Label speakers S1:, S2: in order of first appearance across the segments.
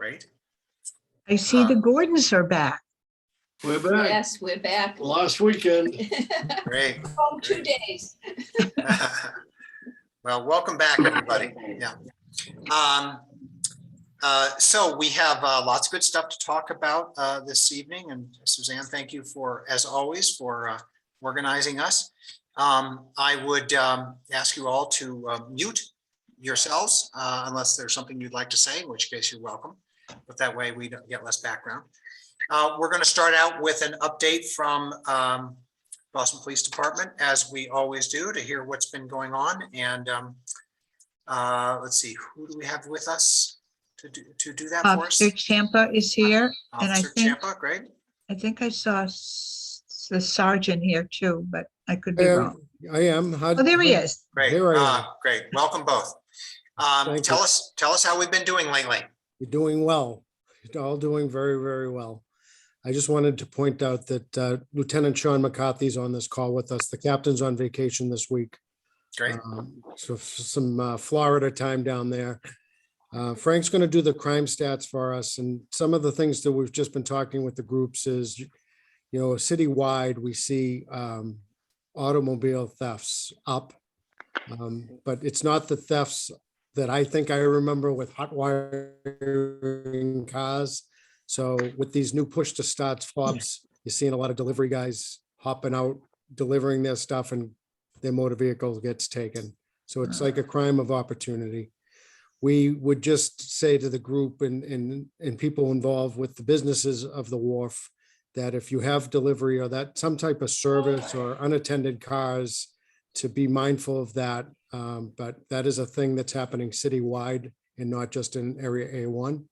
S1: Great.
S2: I see the Gordons are back.
S3: We're back.
S4: Yes, we're back.
S3: Last weekend.
S1: Great.
S4: Home 2 days.
S1: Well, welcome back, everybody. Yeah. So we have lots of good stuff to talk about this evening. And Suzanne, thank you for, as always, for organizing us. I would ask you all to mute yourselves unless there's something you'd like to say, in which case you're welcome. But that way we don't get less background. We're going to start out with an update from Boston Police Department, as we always do, to hear what's been going on. And let's see, who do we have with us to do that for us?
S2: Officer Champa is here, and I
S1: Officer
S2: think
S1: Champa, great.
S2: I saw the sergeant here too, but I could be wrong.
S5: I am.
S2: Oh, there he is.
S1: Great.
S5: Here I am.
S1: Great. Welcome both.
S5: Thank
S1: Tell
S5: you.
S1: us how we've been doing lately.
S5: You're doing well. You're all doing very, very well. I just wanted to point out that Lieutenant Sean McCarthy's on this call with us. The captain's on vacation this week.
S1: Great.
S5: So some Florida time down there. Frank's going to do the crime stats for us. And some of the things that we've just been talking with the groups is, you know, citywide, we see automobile thefts up. But it's not the thefts that I think I remember with hot wiring cars. So with these new push to start fobs, you're seeing a lot of delivery guys hopping out, delivering their stuff, and their motor vehicle gets taken. So it's like a crime of opportunity. We would just say to the group and people involved with the businesses of the wharf that if you have delivery or that some type of service or unattended cars, to be mindful of that. But that is a thing that's happening citywide and not just in area A1.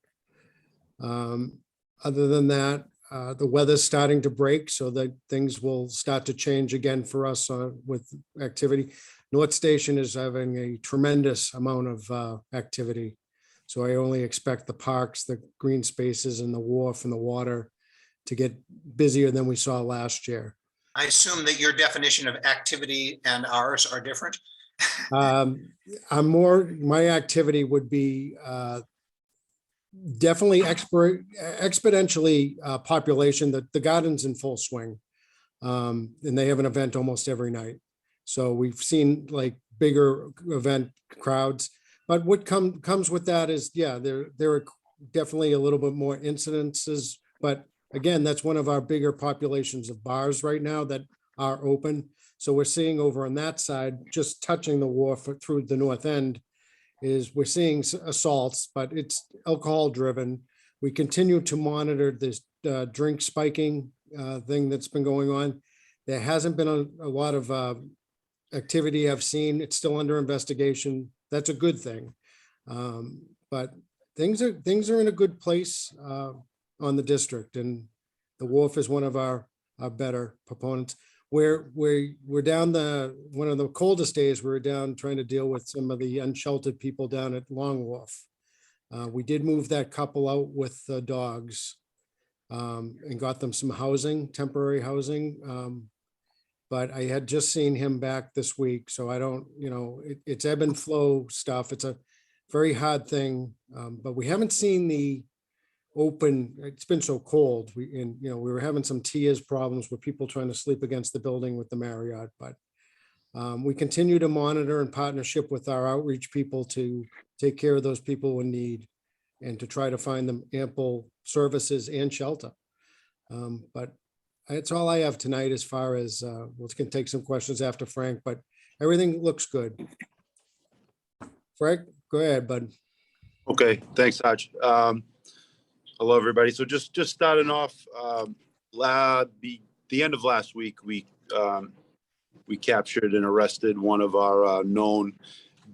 S5: Other than that, the weather's starting to break, so that things will start to change again for us with activity. North Station is having a tremendous amount of activity. So I only expect the parks, the green spaces, and the wharf and the water to get busier than we saw last year.
S1: I assume that your definition of activity and ours are different.
S5: My activity would be definitely exponentially population. The garden's in full swing. And they have an event almost every night. So we've seen like bigger event crowds, but what comes with that is, yeah, there are definitely a little bit more incidences, but again, that's one of our bigger populations of bars right now that are open. So we're seeing over on that side, just touching the wharf through the north end, is we're seeing assaults, but it's alcohol driven. We continue to monitor this drink spiking thing that's been going on. There hasn't been a lot of activity I've seen. It's still under investigation. That's a good thing. But things are in a good place on the district, and the wharf is one of our better proponents. We're down one of the coldest days. We're down trying to deal with some of the unsheltered people down at Long Wharf. We did move that couple out with the dogs and got them some housing, temporary housing. But I had just seen him back this week, so I don't, it's ebb and flow stuff. It's a very hard thing, but we haven't seen the open. It's been so cold. We were having some tiers problems with people trying to sleep against the building with the Marriott, but we continue to monitor in partnership with our outreach people to take care of those people in need and to try to find them ample services and shelter. But that's all I have tonight as far as we're going to take some questions after Frank, but everything looks good. Frank, go ahead, bud.
S6: Okay, thanks, Hutch. Hello, everybody. So just starting off, the end of last week, we captured and arrested one of our known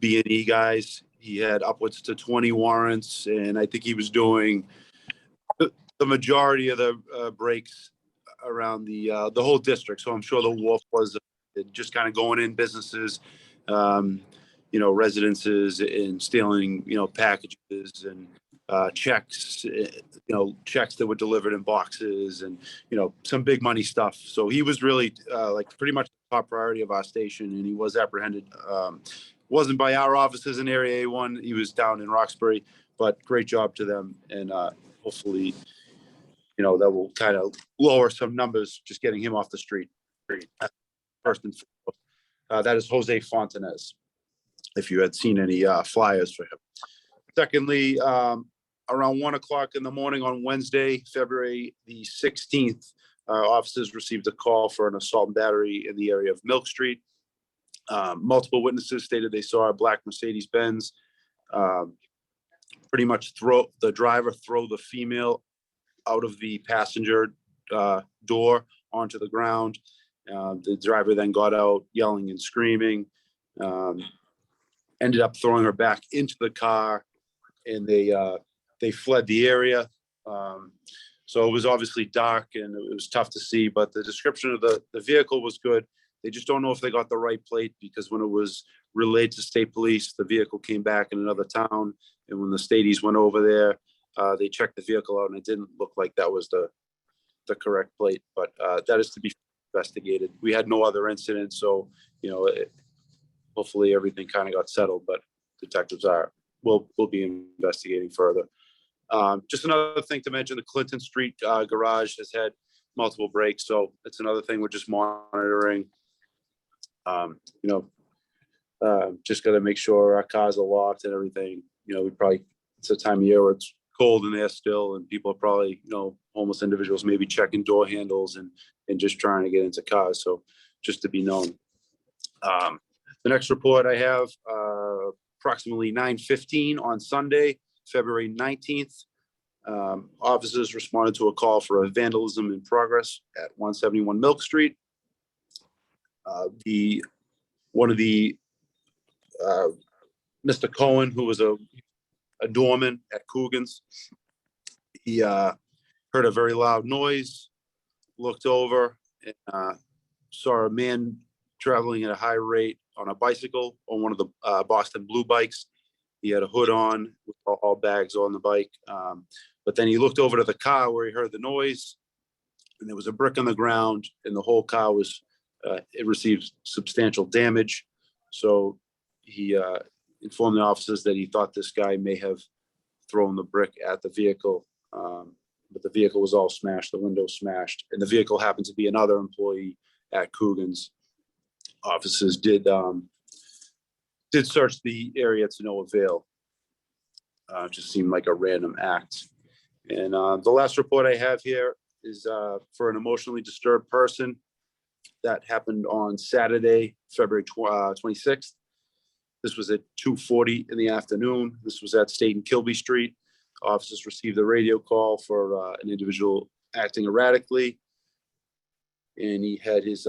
S6: B&E guys. He had upwards to 20 warrants, and I think he was doing the majority of the breaks around the whole district. So I'm sure the wharf was just kind of going in businesses, residences, and stealing, packages and checks, checks that were delivered in boxes and, some big money stuff. So he was really pretty much the top priority of our station, and he was apprehended Wasn't by our offices in Area A1. He was down in Roxbury, but great job to them. And hopefully, that will kind of lower some numbers, just getting him off the street. First and foremost. That is Jose Fontanez, if you had seen any flyers for him. Secondly, around 1 o'clock in the morning on Wednesday, February the 16th, officers received a call for an assault and battery in the area of Milk Street. Multiple witnesses stated they saw a black Mercedes-Benz pretty much throw the female out of the passenger door onto the ground. The driver then got out yelling and screaming, ended up throwing her back into the car, and they fled the area. So it was obviously dark and it was tough to see, but the description of the vehicle was good. They just don't know if they got the right plate, because when it was relayed to state police, the vehicle came back in another town. And when the stateies went over there, they checked the vehicle out and it didn't look like that was the correct plate, but that is to be investigated. We had no other incidents, so hopefully everything kind of got settled, but detectives will be investigating further. Just another thing to mention, the Clinton Street garage has had multiple breaks, so it's another thing we're just monitoring. Just got to make sure our cars are locked and everything. It's a time of year where it's cold in there still, and people are probably, homeless individuals maybe checking door handles and just trying to get into cars. So just to be known. The next report I have, approximately 9:15 on Sunday, February 19th. Officers responded to a call for a vandalism in progress at 171 Milk Street. Mr. Cohen, who was a doorman at Coogan's, he heard a very loud noise, looked over, and saw a man traveling at a high rate on a bicycle on one of the Boston Blue bikes. He had a hood on with all bags on the bike. But then he looked over to the car where he heard the noise, and there was a brick on the ground, and the whole car it received substantial damage. So he informed the officers that he thought this guy may have thrown the brick at the vehicle, but the vehicle was all smashed, the window smashed, and the vehicle happened to be another employee at Coogan's. Officers did search the area to no avail. Just seemed like a random act. And the last report I have here is for an emotionally disturbed person. That happened on Saturday, February 26th. This was at 2:40 in the afternoon. This was at State and Kilby Street. Officers received a radio call for an individual acting erratically, and he had his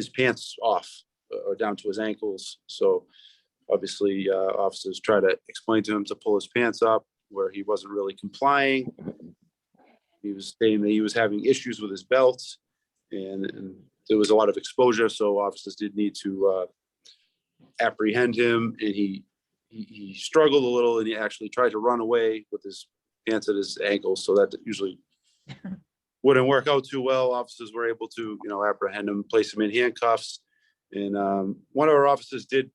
S6: pants off or down to his ankles. So obviously, officers try to explain to him to pull his pants up, where he wasn't really complying. He was saying that he was having issues with his belt, and there was a lot of exposure, so officers did need to apprehend him, and he struggled a little, and he actually tried to run away with his pants at his ankles, so that usually wouldn't work out too well. Officers were able to, apprehend him, place him in handcuffs, and one of our officers did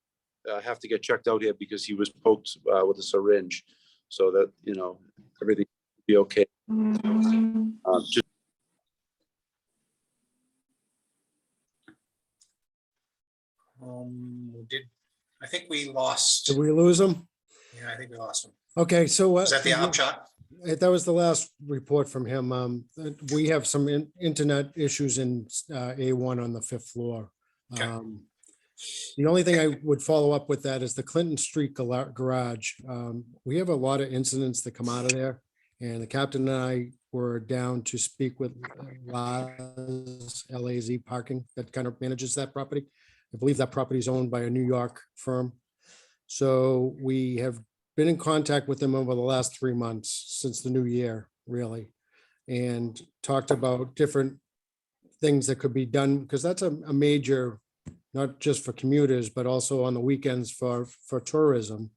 S6: have to get checked out here because he was poked with a syringe, so that everything would be okay.
S1: I think we lost.
S5: Did we lose them?
S1: Yeah, I think we lost him.
S5: Okay, so.
S1: Is that the upshot?
S5: That was the last report from him. We have some internet issues in A1 on the 5th floor.
S1: Okay.
S5: The only thing I would follow up with that is the Clinton Street garage. We have a lot of incidents that come out of there, and the captain and I were down to speak with LAZ Parking that kind of manages that property. I believe that property is owned by a New York firm. So we have been in contact with them over the last 3 months since the new year, really, and talked about different things that could be done, because that's a major, not just for commuters, but also on the weekends for tourism.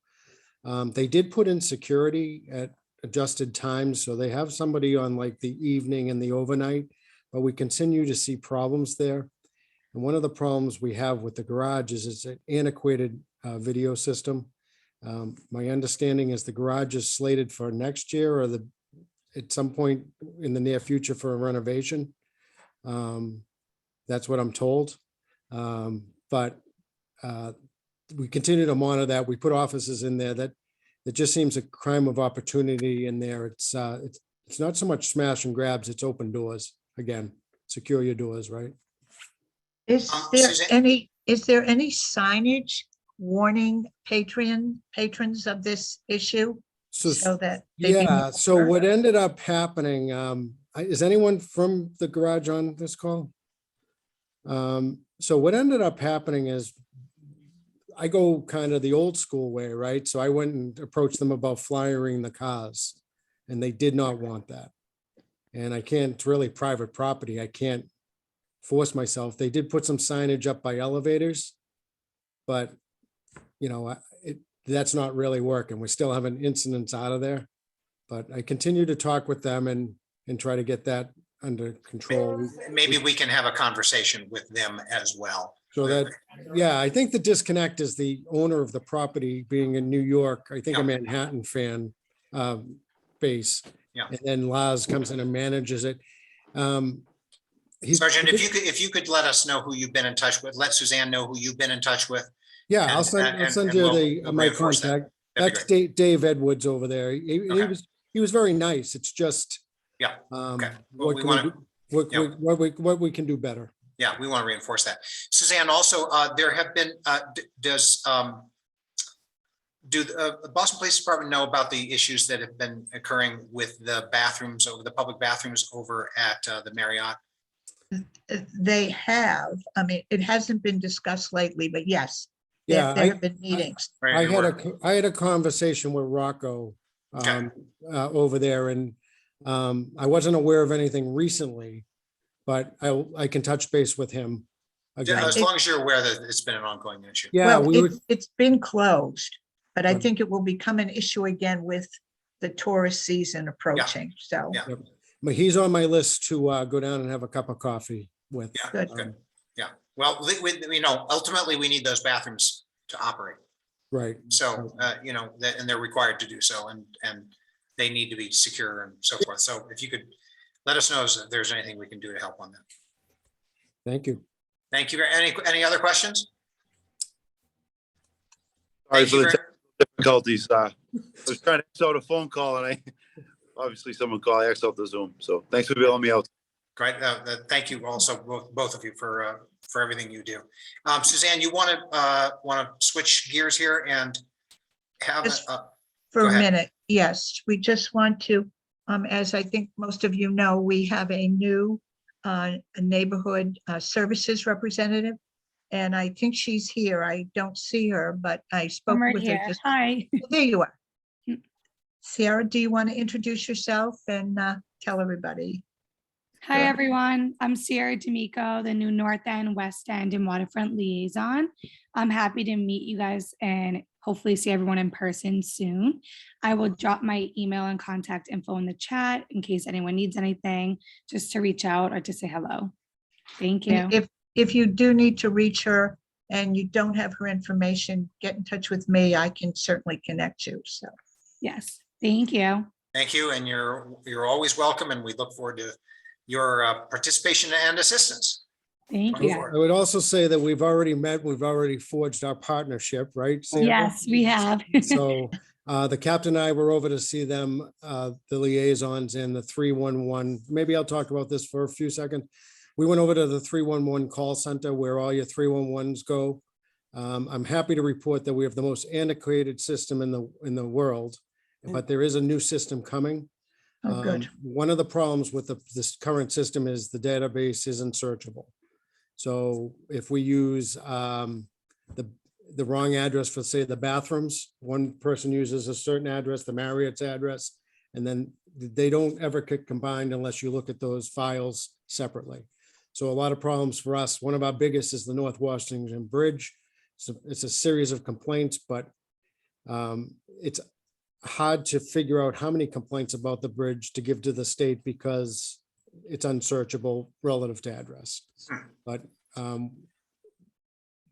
S5: They did put in security at adjusted times, so they have somebody on like the evening and the overnight, but we continue to see problems there. And one of the problems we have with the garage is it's an antiquated video system. My understanding is the garage is slated for next year or at some point in the near future for a renovation. That's what I'm told. But we continue to monitor that. We put offices in there that it just seems a crime of opportunity in there. It's not so much smash and grabs, it's open doors. Again, secure your doors, right?
S2: Is
S1: Suzanne?
S2: there any signage warning patrons of this issue? So that. they be
S5: Yeah,
S2: more
S5: so
S2: aware?
S5: what ended up happening, is anyone from the garage on this call? So what ended up happening is I go kind of the old school way, right? So I went and approached them about flyering the cars and they did not want that. And I can't really private property. I can't force myself. They did put some signage up by elevators, but you know, that's not really working. We're still having incidents out of there, but I continue to talk with them and try to get that under control.
S1: Maybe we can have a conversation with them as well.
S5: So that, yeah, I think the disconnect is the owner of the property being in New York, I think a
S1: Yeah.
S5: Manhattan fan base.
S1: Yeah.
S5: And then Laz comes in and manages it. He's-
S1: Sergeant, if you could let us know who you've been in touch with, let Suzanne know who you've been in touch with.
S5: Yeah,
S1: and-
S5: I'll send
S1: and
S5: you
S1: we'll
S5: my
S1: reinforce that.
S5: contact.
S1: That'd be
S5: That's
S1: great.
S5: Dave Edwards over there.
S1: Okay.
S5: He was very nice. It's just.
S1: Yeah, okay. Well,
S5: What
S1: we
S5: can we
S1: wanna-
S5: do?
S1: yeah.
S5: What we can do better.
S1: Yeah, we want to reinforce that. Suzanne, also, there have been, do the Boston Police Department know about the issues that have been occurring with the bathrooms, over the public bathrooms over at the Marriott?
S2: They have, I mean, it hasn't been discussed lately, but yes.
S5: Yeah,
S2: There have been meetings.
S1: Right,
S5: I had a conversation with Rocco
S1: Okay.
S5: over there and I wasn't aware of anything recently, but I can touch base with him again.
S1: As long as you're aware that it's been an ongoing issue.
S5: Yeah,
S2: Well,
S5: we would,
S2: it's been closed, but I
S5: Right.
S2: think it will become an issue again with the tourist season approaching, so.
S1: Yeah.
S5: but he's on my list to go down and have a cup of coffee with.
S1: Yeah,
S2: Good.
S1: good. Yeah, well, ultimately, we need those bathrooms to operate.
S5: Right.
S1: So, and they're required to do so, and they need to be secure and so forth. So if you could let us know if there's anything we can do to help on that.
S5: Thank you.
S1: Thank you. Any other questions?
S6: Sorry
S1: Thank
S6: for
S1: you
S6: the
S1: very-
S6: difficulties. I was trying to exit a phone call and obviously someone called, I exited the Zoom. So thanks for bailing me out.
S1: Great. Thank you also, both of you for everything you do. Suzanne, you want to switch gears here and have,
S2: Yes.
S1: Go
S2: For a
S1: ahead.
S2: minute, yes, we just want to, as I think most of you know, we have a new neighborhood services representative. And I think she's here. I don't see her, but I spoke
S7: I'm right
S2: with her.
S7: here.
S2: just-
S7: Hi.
S2: There you are. Ciara, do you want to introduce yourself and tell everybody?
S7: Hi,
S2: Sure.
S7: everyone. I'm Ciara D'Amico, the new North End, West End, and Waterfront Liaison. I'm happy to meet you guys and hopefully see everyone in person soon. I will drop my email and contact info in the chat in case anyone needs anything, just to reach out or to say hello. Thank you.
S2: And if you do need to reach her and you don't have her information, get in touch with me. I can certainly connect you, so.
S7: Yes, thank you.
S1: thank you, and you're always welcome, and we look forward to your participation and assistance.
S7: Thank
S1: Thank
S7: you.
S1: you.
S5: I would also say that we've already met, we've already forged our partnership, right? Sandra?
S7: Yes, we have.
S5: So the captain and I were over to see them, the liaisons in the 311. Maybe I'll talk about this for a few seconds. We went over to the 311 call center where all your 311s go. I'm happy to report that we have the most antiquated system in the world, but there is a new system coming.
S2: Oh, good.
S5: One of the problems with this current system is the database isn't searchable. So if we use the wrong address for, say, the bathrooms, one person uses a certain address, the Marriott's address, and then they don't ever get combined unless you look at those files separately. So a lot of problems for us. One of our biggest is the North Washington Bridge. So it's a series of complaints, but it's hard to figure out how many complaints about the bridge to give to the state because it's unsearchable relative to address. But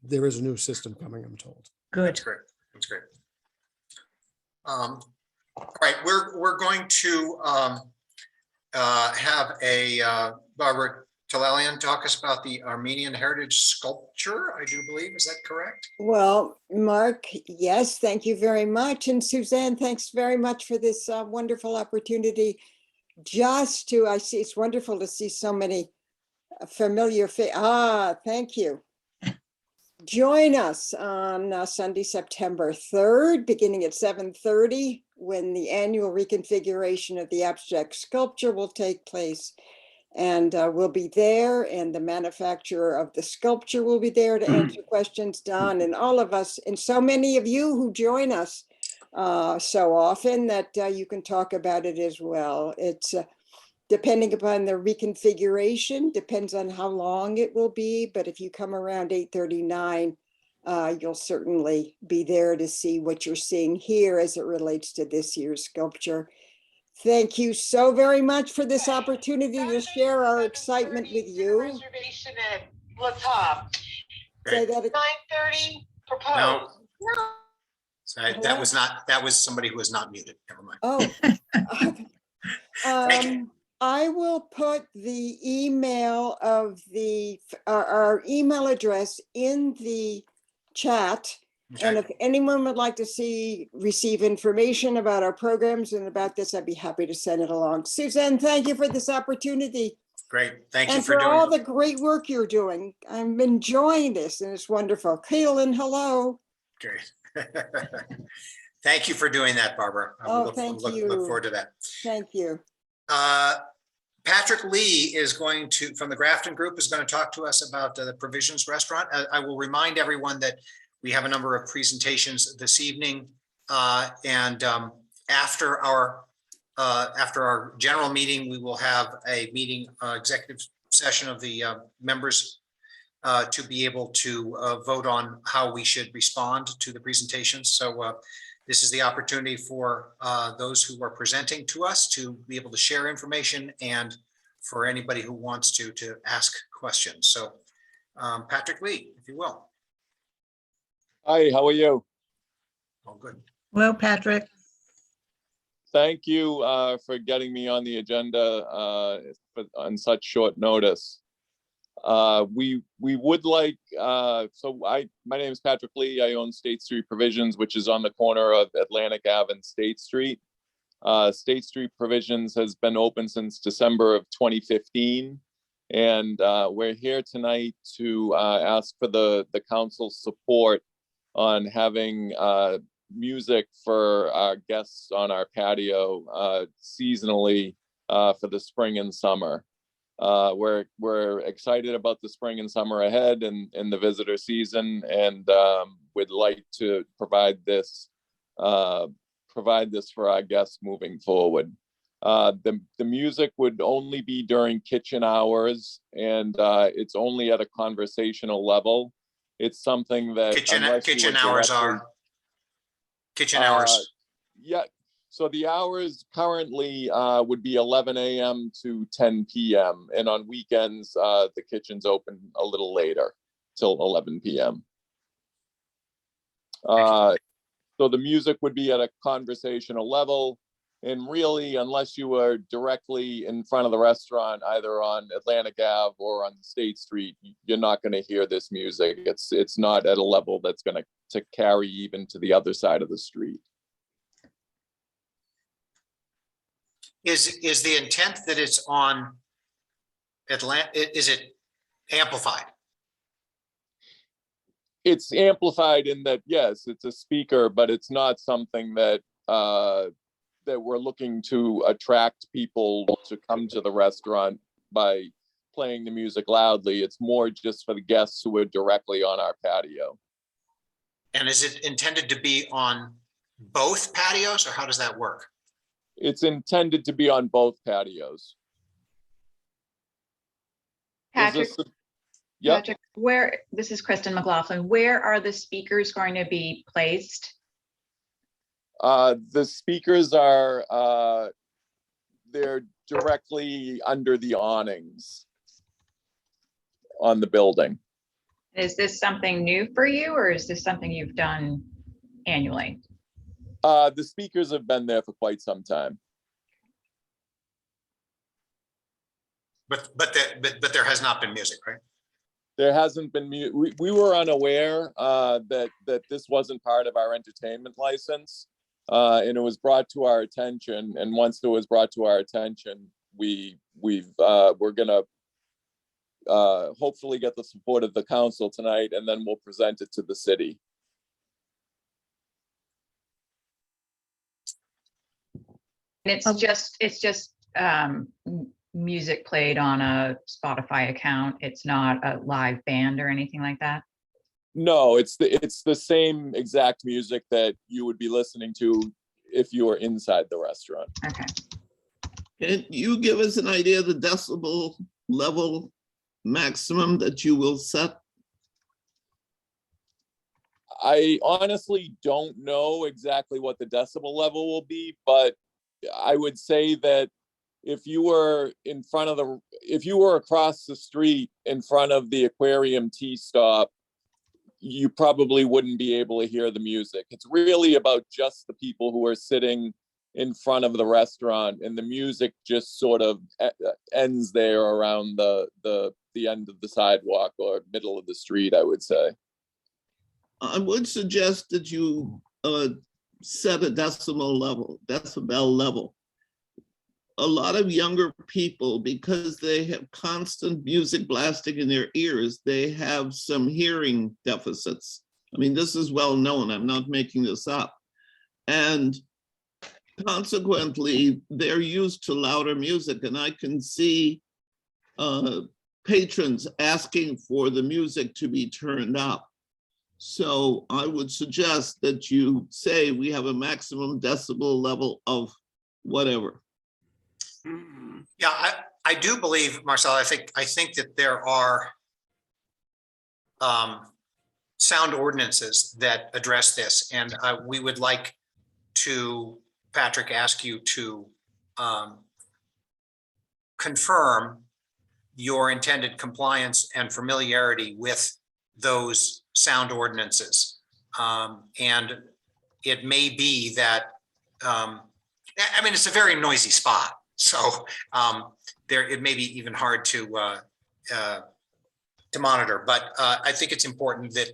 S5: there is a new system coming, I'm told.
S2: Good.
S1: That's great. That's great. All right, we're going to have Barbara Tellalian talk us about the Armenian heritage sculpture, I do believe. Is that correct?
S8: Well, Mark, yes, thank you very much. And Suzanne, thanks very much for this wonderful opportunity. I see, it's wonderful to see so many familiar faces. Thank you. Join us on Sunday, September 3rd, beginning at 7:30, when the annual reconfiguration of the abstract sculpture will take place. And we'll be there, and the manufacturer of the sculpture will be there to answer questions. Don and all of us, and so many of you who join us so often that you can talk about it as well. It's depending upon the reconfiguration, depends on how long it will be. But if you come around 8:39, you'll certainly be there to see what you're seeing here as it relates to this year's sculpture. Thank you so very much for this opportunity to share our excitement with you.
S9: Reservation at La Top.
S8: Say that
S9: 9:30 proposed.
S1: No.
S8: No.
S1: Sorry, that was somebody who was not muted. Never mind.
S8: Oh.
S1: Thank you.
S8: I will put the email of our email address in the chat. And
S1: Okay,
S8: if anyone would like to receive information about our programs and about this, I'd be happy to send it along. Suzanne, thank you for this opportunity
S1: great. Thank you
S8: and
S1: for
S8: for all
S1: doing
S8: the great work you're doing. I'm enjoying this and it's wonderful. Keelin, hello.
S1: Great. Thank you for doing that, Barbara.
S8: Thank
S1: Look
S8: you.
S1: forward to that.
S8: Thank you.
S1: Patrick Lee is going to, from the Grafton Group, is going to talk to us about the Provisions Restaurant. I will remind everyone that we have a number of presentations this evening, and after our general meeting, we will have a meeting, executive session of the members to be able to vote on how we should respond to the presentations. So this is the opportunity for those who are presenting to us to be able to share information, and for anybody who wants to ask questions. So Patrick Lee, if you will.
S10: Hi, how are you?
S1: All good.
S2: Well, Patrick,
S10: Thank you for getting me on the agenda on such short notice. We would like, my name is Patrick Lee. I own State Street Provisions, which is on the corner of Atlantic Ave and State Street. State Street Provisions has been open since December of 2015. And we're here tonight to ask for the council's support on having music for our guests on our patio seasonally for the spring and summer. We're excited about the spring and summer ahead and the visitor season, and would like to provide this for our guests moving forward. The music would only be during kitchen hours, and it's only at a conversational level. It's something that
S1: Kitchen hours are kitchen hours.
S10: Yeah. So the hours currently would be 11 a.m. to 10 p.m. And on weekends, the kitchen's open a little later, till 11 p.m. So the music would be at a conversational level. And really, unless you are directly in front of the restaurant, either on Atlantic Ave or on State Street, you're not going to hear this music. It's not at a level that's going to carry even to the other side of the street.
S1: Is the intent that it's on is it amplified?
S10: It's amplified in that, yes, it's a speaker, but it's not something that that we're looking to attract people to come to the restaurant by playing the music loudly. It's more just for the guests who are directly on our patio.
S1: And is it intended to be on both patios, or how does that work?
S10: It's intended to be on both patios.
S11: Patrick,
S10: Yep.
S11: Patrick, this is Kristen McLaughlin. Where are the speakers going to be placed?
S10: The speakers are, they're directly under the awnings on the building.
S11: Is this something new for you, or is this something you've done annually?
S10: The speakers have been there for quite some time.
S1: But there has not been music, right?
S10: There hasn't been, we were unaware that this wasn't part of our entertainment license. And it was brought to our attention. And once it was brought to our attention, we're gonna hopefully get the support of the council tonight, and then we'll present it to the city.
S11: And it's just music played on a Spotify account. It's not a live band or anything like that.
S10: No, it's the same exact music that you would be listening to if you were inside the restaurant.
S11: Okay.
S12: Can you give us an idea of the decibel level maximum that you will set?
S10: I honestly don't know exactly what the decibel level will be, but I would say that if you were across the street in front of the aquarium tea stop, you probably wouldn't be able to hear the music. It's really about just the people who are sitting in front of the restaurant, and the music just sort of ends there around the end of the sidewalk or middle of the street, I would say.
S12: I would suggest that you set a decibel level. A lot of younger people, because they have constant music blasting in their ears, they have some hearing deficits. I mean, this is well known. I'm not making this up. And consequently, they're used to louder music, and I can see patrons asking for the music to be turned up. So I would suggest that you say we have a maximum decibel level of whatever.
S1: Yeah, I do believe, Marcel, I think that there are sound ordinances that address this, and we would like to, Patrick, ask you to confirm your intended compliance and familiarity with those sound ordinances. And it may be that, I mean, it's a very noisy spot. So it may be even hard to monitor, but I think it's important that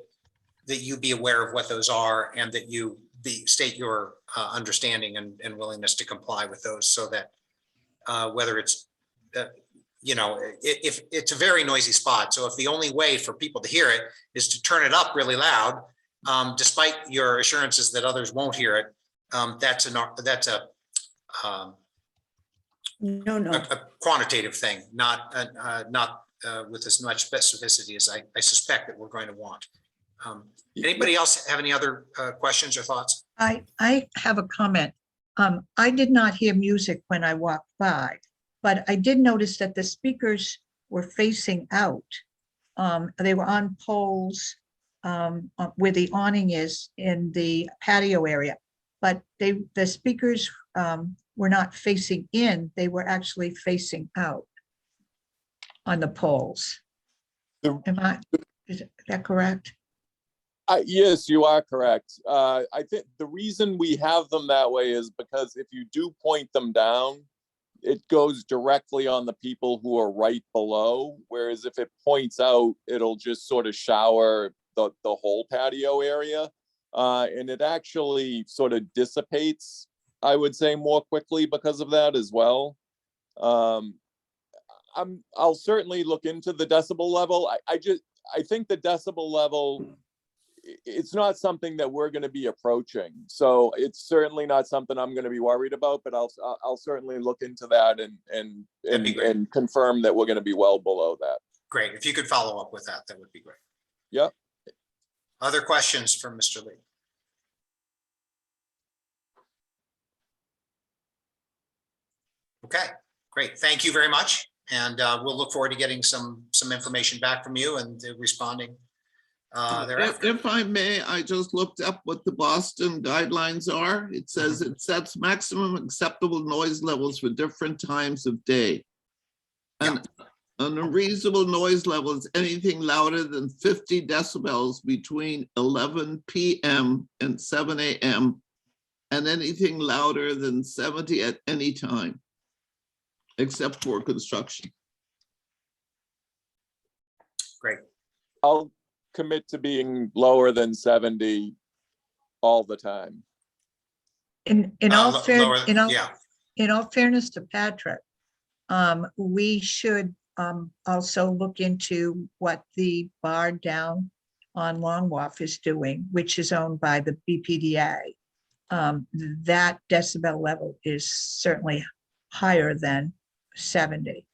S1: you be aware of what those are, and that you state your understanding and willingness to comply with those, so that whether it's, if it's a very noisy spot, so if the only way for people to hear it is to turn it up really loud, despite your assurances that others won't hear it, that's a quantitative thing, not with as much specificity as I suspect that we're going to want. Anybody else have any other questions or thoughts?
S2: I have a comment. I did not hear music when I walked by, but I did notice that the speakers were facing out. They were on poles where the awning is in the patio area, but the speakers were not facing in, they were actually facing out on the poles. Is that correct?
S10: Yes, you are correct. I think the reason we have them that way is because if you do point them down, it goes directly on the people who are right below. Whereas if it points out, it'll just sort of shower the whole patio area. And it actually sort of dissipates, I would say, more quickly because of that as well. I'll certainly look into the decibel level. I think the decibel level, it's not something that we're going to be approaching. So it's certainly not something I'm going to be worried about, but I'll certainly look into that and confirm that we're going to be well below that.
S1: Great. If you could follow up with that, that would be great.
S10: Yep.
S1: Other questions from Mr. Lee? Okay, great. Thank you very much. And we'll look forward to getting some information back from you and responding thereafter.
S12: If I may, I just looked up what the Boston guidelines are. It says it sets maximum acceptable noise levels for different times of day. And An unreasonable noise level is anything louder than 50 decibels between 11 PM and 7 AM, and anything louder than 70 at any time, except for construction.
S1: Great.
S10: I'll commit to being lower than 70 all the time.
S2: In all
S1: Lower, yeah,
S2: in all fairness to Patrick, we should also look into what the bar down on Long Wharf is doing, which is owned by the BPDA. That decibel level is certainly higher than 70.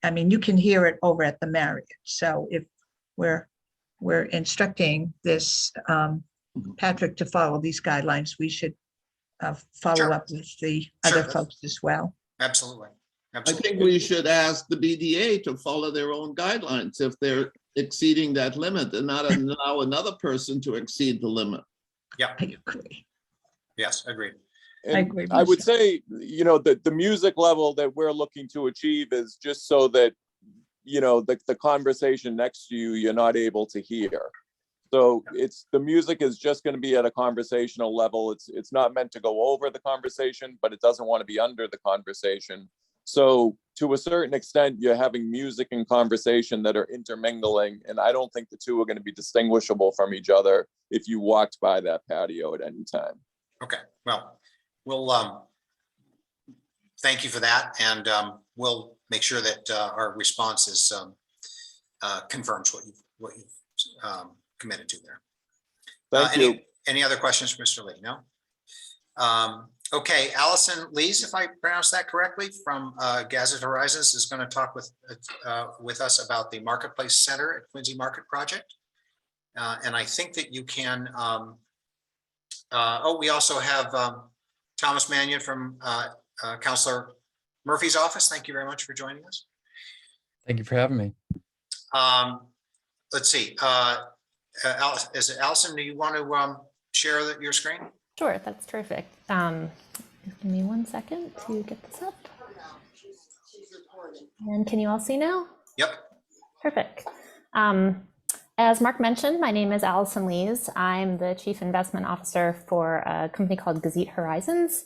S2: I mean, you can hear it over at the Marriott. So if we're instructing this Patrick to follow these guidelines, we should follow
S1: Sure.
S2: up with the
S1: Sure.
S2: other folks as well.
S1: absolutely.
S12: I
S1: Absolutely.
S12: think we should ask the BDA to follow their own guidelines if they're exceeding that limit and not allow another person to exceed the limit.
S1: Yeah,
S2: I agree.
S1: yes, agreed.
S10: And
S2: agree
S10: I would
S2: myself.
S10: say, you know, that the music level that we're looking to achieve is just so that, you know, the conversation next to you, you're not able to hear. So the music is just going to be at a conversational level. It's not meant to go over the conversation, but it doesn't want to be under the conversation. So to a certain extent, you're having music and conversation that are intermingling. And I don't think the two are going to be distinguishable from each other if you walked by that patio at any time.
S1: Okay, well, we'll thank you for that, and we'll make sure that our response is confirms what you've committed to there.
S10: Thank you.
S1: Any other questions for Mr. Lee? No? Okay, Alison Lies, if I pronounced that correctly, from Gazette Horizons, is going to talk with us about the Marketplace Center at Quincy Market Project. And I think that you can, we also have Thomas Mannion from Councilor Murphy's office. Thank you very much for joining us.
S13: Thank you for having me.
S1: Let's see, is it Alison, do you want to share your screen?
S14: Sure, that's terrific. Give me 1 second to get this up. And can you all see now?
S1: Yep.
S14: Perfect. As Mark mentioned, my name is Alison Lies. I'm the Chief Investment Officer for a company called Gazette Horizons.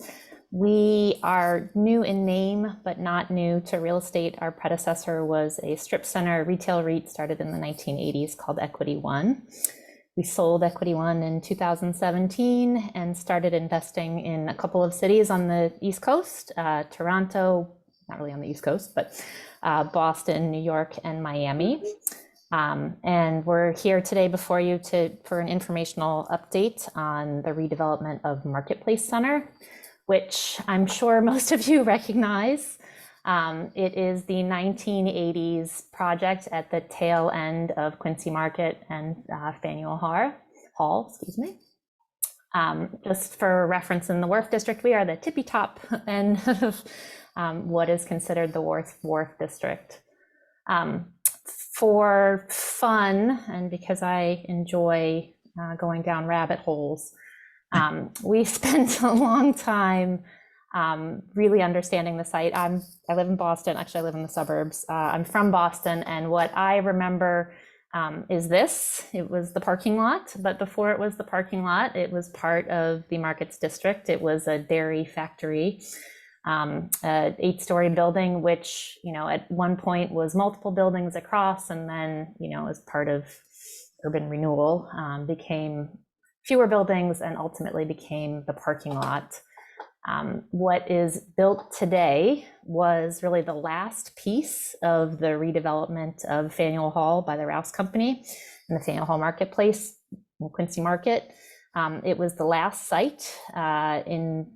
S14: We are new in name, but not new to real estate. Our predecessor was a strip center retail REIT started in the 1980s called Equity One. We sold Equity One in 2017 and started investing in a couple of cities on the East Coast, Toronto, not really on the East Coast, but Boston, New York, and Miami. And we're here today before you for an informational update on the redevelopment of Marketplace Center, which I'm sure most of you recognize. It is the 1980s project at the tail end of Quincy Market and Faneuil Hall, excuse me. Just for reference, in the Wharf District, we are the tippy top end of what is considered the Wharf District. For fun, and because I enjoy going down rabbit holes, we spent a long time really understanding the site. I live in Boston. Actually, I live in the suburbs. I'm from Boston, and what I remember is this. It was the parking lot, but before it was the parking lot, it was part of the Markets District. It was a dairy factory, an 8-story building, which, you know, at one point was multiple buildings across, and then, you know, as part of urban renewal, became fewer buildings and ultimately became the parking lot. What is built today was really the last piece of the redevelopment of Faneuil Hall by the Rowes Company and the Faneuil Hall Marketplace in Quincy Market. It was the last site in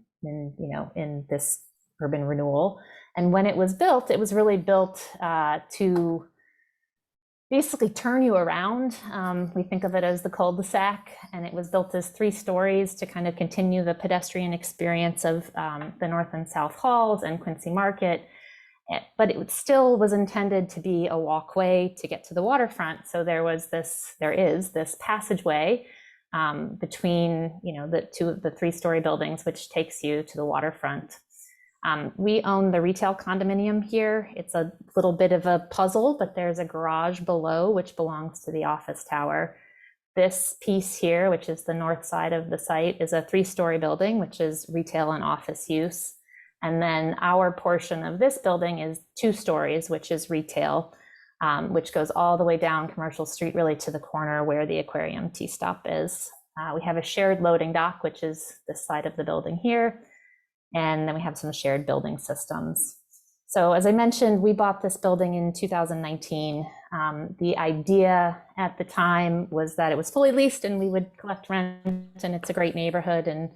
S14: this urban renewal. And when it was really built to basically turn you around. We think of it as the cul-de-sac, and it was built as 3 stories to kind of continue the pedestrian experience of the North and South Halls and Quincy Market. But it still was intended to be a walkway to get to the waterfront. So there is this passageway between, you know, the 3-story buildings, which takes you to the waterfront. We own the retail condominium here. It's a little bit of a puzzle, but there's a garage below which belongs to the office tower. This piece here, which is the north side of the site, is a 3-story building, which is retail and office use. And then our portion of this building is 2 stories, which is retail, which goes all the way down Commercial Street, really to the corner where the aquarium tea stop is. We have a shared loading dock, which is this side of the building here. And then we have some shared building systems. So as I mentioned, we bought this building in 2019. The idea at the time was that it was fully leased and we would collect rent, and it's a great neighborhood, and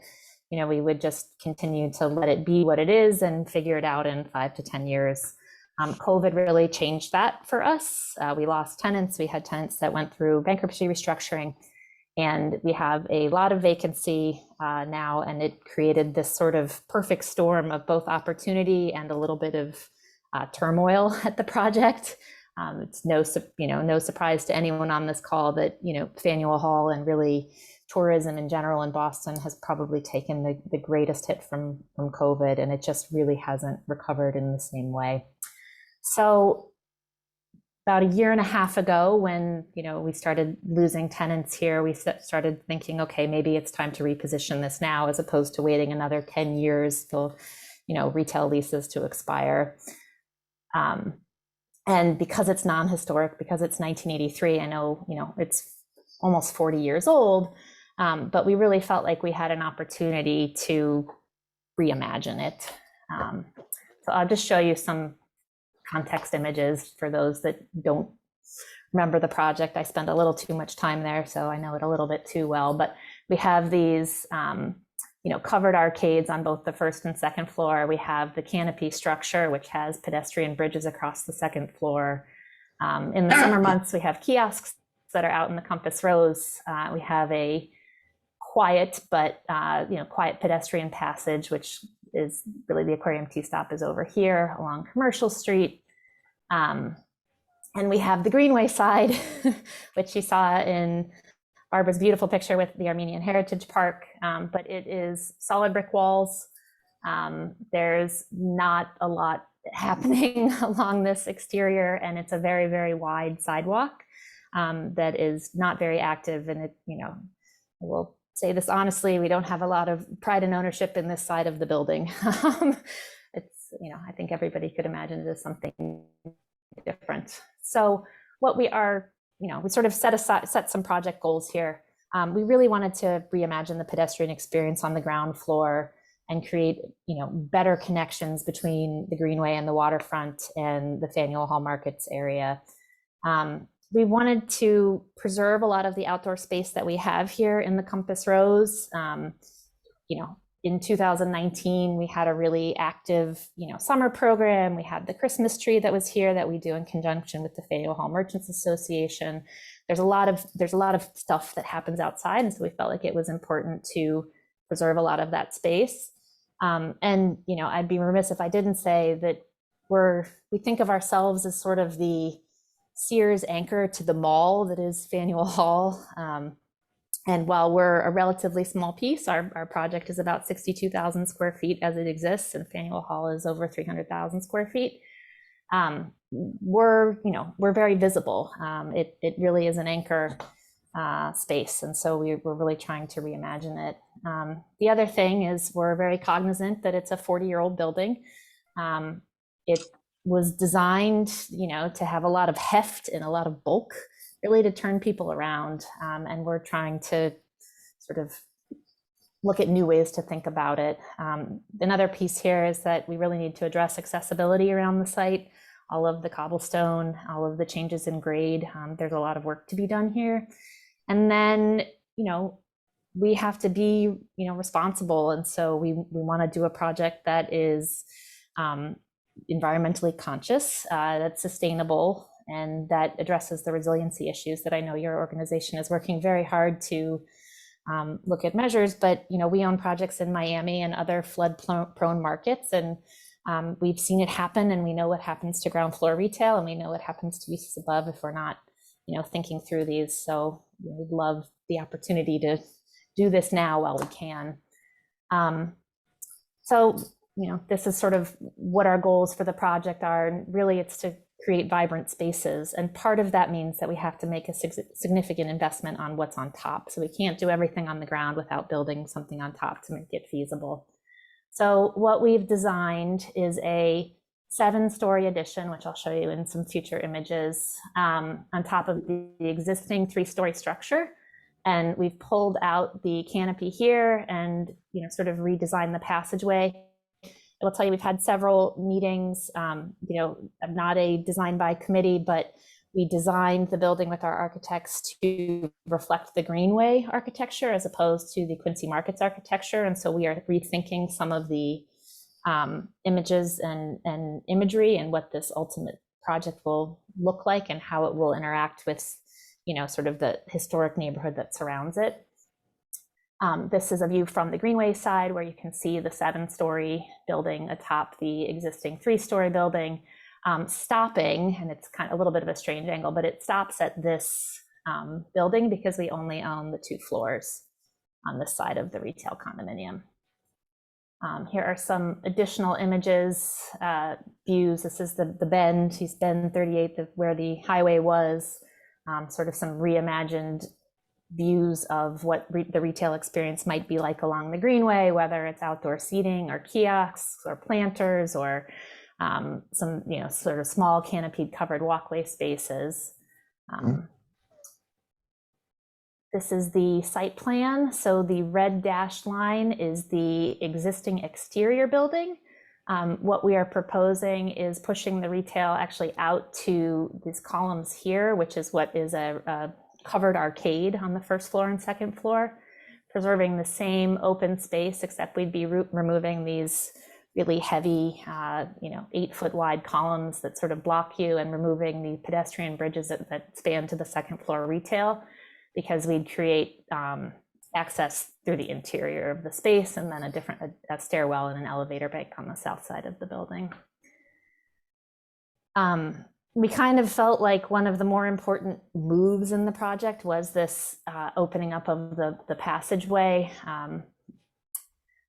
S14: we would just continue to let it be what it is and figure it out in 5 to 10 years. COVID really changed that for us. We lost tenants. We had tenants that went through bankruptcy restructuring, and we have a lot of vacancy now, and it created this sort of perfect storm of both opportunity and a little bit of turmoil at the project. It's no surprise to anyone on this call that Faneuil Hall and really tourism in general in Boston has probably taken the greatest hit from COVID, and it just really hasn't recovered in the same way. So about 1.5 years ago, when we started losing tenants here, we started thinking, okay, maybe it's time to reposition this now, as opposed to waiting another 10 years till retail leases to expire. And because it's non-historic, because it's 1983, I know it's almost 40 years old, but we really felt like we had an opportunity to reimagine it. So I'll just show you some context images for those that don't remember the project. I spent a little too much time there, so I know it a little bit too well, but we have these covered arcades on both the first and second floor. We have the canopy structure, which has pedestrian bridges across the second floor. In the summer months, we have kiosks that are out in the Compass Rose. We have a quiet, but quiet pedestrian passage, which is really the aquarium tea stop is over here along Commercial Street. And we have the Greenway side, which you saw in Barbara's beautiful picture with the Armenian Heritage Park, but it is solid brick walls. There's not a lot happening along this exterior, and it's a very, very wide sidewalk that is not very active. And it, I will say this honestly, we don't have a lot of pride and ownership in this side of the building. It's, I think everybody could imagine it as something different. So what we are, we sort of set some project goals here. We really wanted to reimagine the pedestrian experience on the ground floor and create, better connections between the Greenway and the waterfront and the Faneuil Hall Markets area. We wanted to preserve a lot of the outdoor space that we have here in the Compass Rose. In 2019, we had a really active, summer program. We had the Christmas tree that was here that we do in conjunction with the Faneuil Hall Merchants Association. There's a lot of stuff that happens outside, and so we felt like it was important to preserve a lot of that space. And I'd be remiss if I didn't say that we think of ourselves as sort of the Sears anchor to the mall that is Faneuil Hall. And while we're a relatively small piece, our project is about 62,000 square feet as it exists, and Faneuil Hall is over 300,000 square feet. We're very visible. It really is an anchor space, and so we're really trying to reimagine it. The other thing is we're very cognizant that it's a 40-year-old building. It was designed, to have a lot of heft and a lot of bulk, really to turn people around. And we're trying to sort of look at new ways to think about it. Another piece here is that we really need to address accessibility around the site. All of the cobblestone, all of the changes in grade, there's a lot of work to be done here. And then, we have to be, responsible. And so we want to do a project that is environmentally conscious, that's sustainable, and that addresses the resiliency issues that I know your organization is working very hard to look at measures. But we own projects in Miami and other flood-prone markets, and we've seen it happen, and we know what happens to ground floor retail, and we know what happens to uses above if we're not thinking through these. So we'd love the opportunity to do this now while we can. So this is sort of what our goals for the project are. And really it's to create vibrant spaces. And part of that means that we have to make a significant investment on what's on top. So we can't do everything on the ground without building something on top to make it feasible. So what we've designed is a 7-story addition, which I'll show you in some future images, on top of the existing 3-story structure. And we've pulled out the canopy here and sort of redesigned the passageway. I will tell you, we've had several meetings. I'm not a design by committee, but we designed the building with our architects to reflect the Greenway architecture as opposed to the Quincy Markets architecture. And so we are rethinking some of the images and imagery and what this ultimate project will look like and how it will interact with, sort of the historic neighborhood that surrounds it. This is a view from the Greenway side where you can see the 7-story building atop the existing 3-story building, stopping, and it's kind of a little bit of a strange angle, but it stops at this building because we only own the 2 floors on this side of the retail condominium. Here are some additional images, views. This is the bend, East Bend 38, where the highway was, sort of some reimagined views of what the retail experience might be like along the Greenway, whether it's outdoor seating or kiosks or planters or some, sort of small canopied covered walkway spaces. This is the site plan. So the red dashed line is the existing exterior building. What we are proposing is pushing the retail actually out to these columns here, which is what is a covered arcade on the 1st floor and 2nd floor, preserving the same open space, except we'd be removing these really heavy, 8-foot wide columns that sort of block you and removing the pedestrian bridges that span to the 2nd floor retail, because we'd create access through the interior of the space and then a stairwell and an elevator bank on the south side of the building. We kind of felt like one of the more important moves in the project was this opening up of the passageway.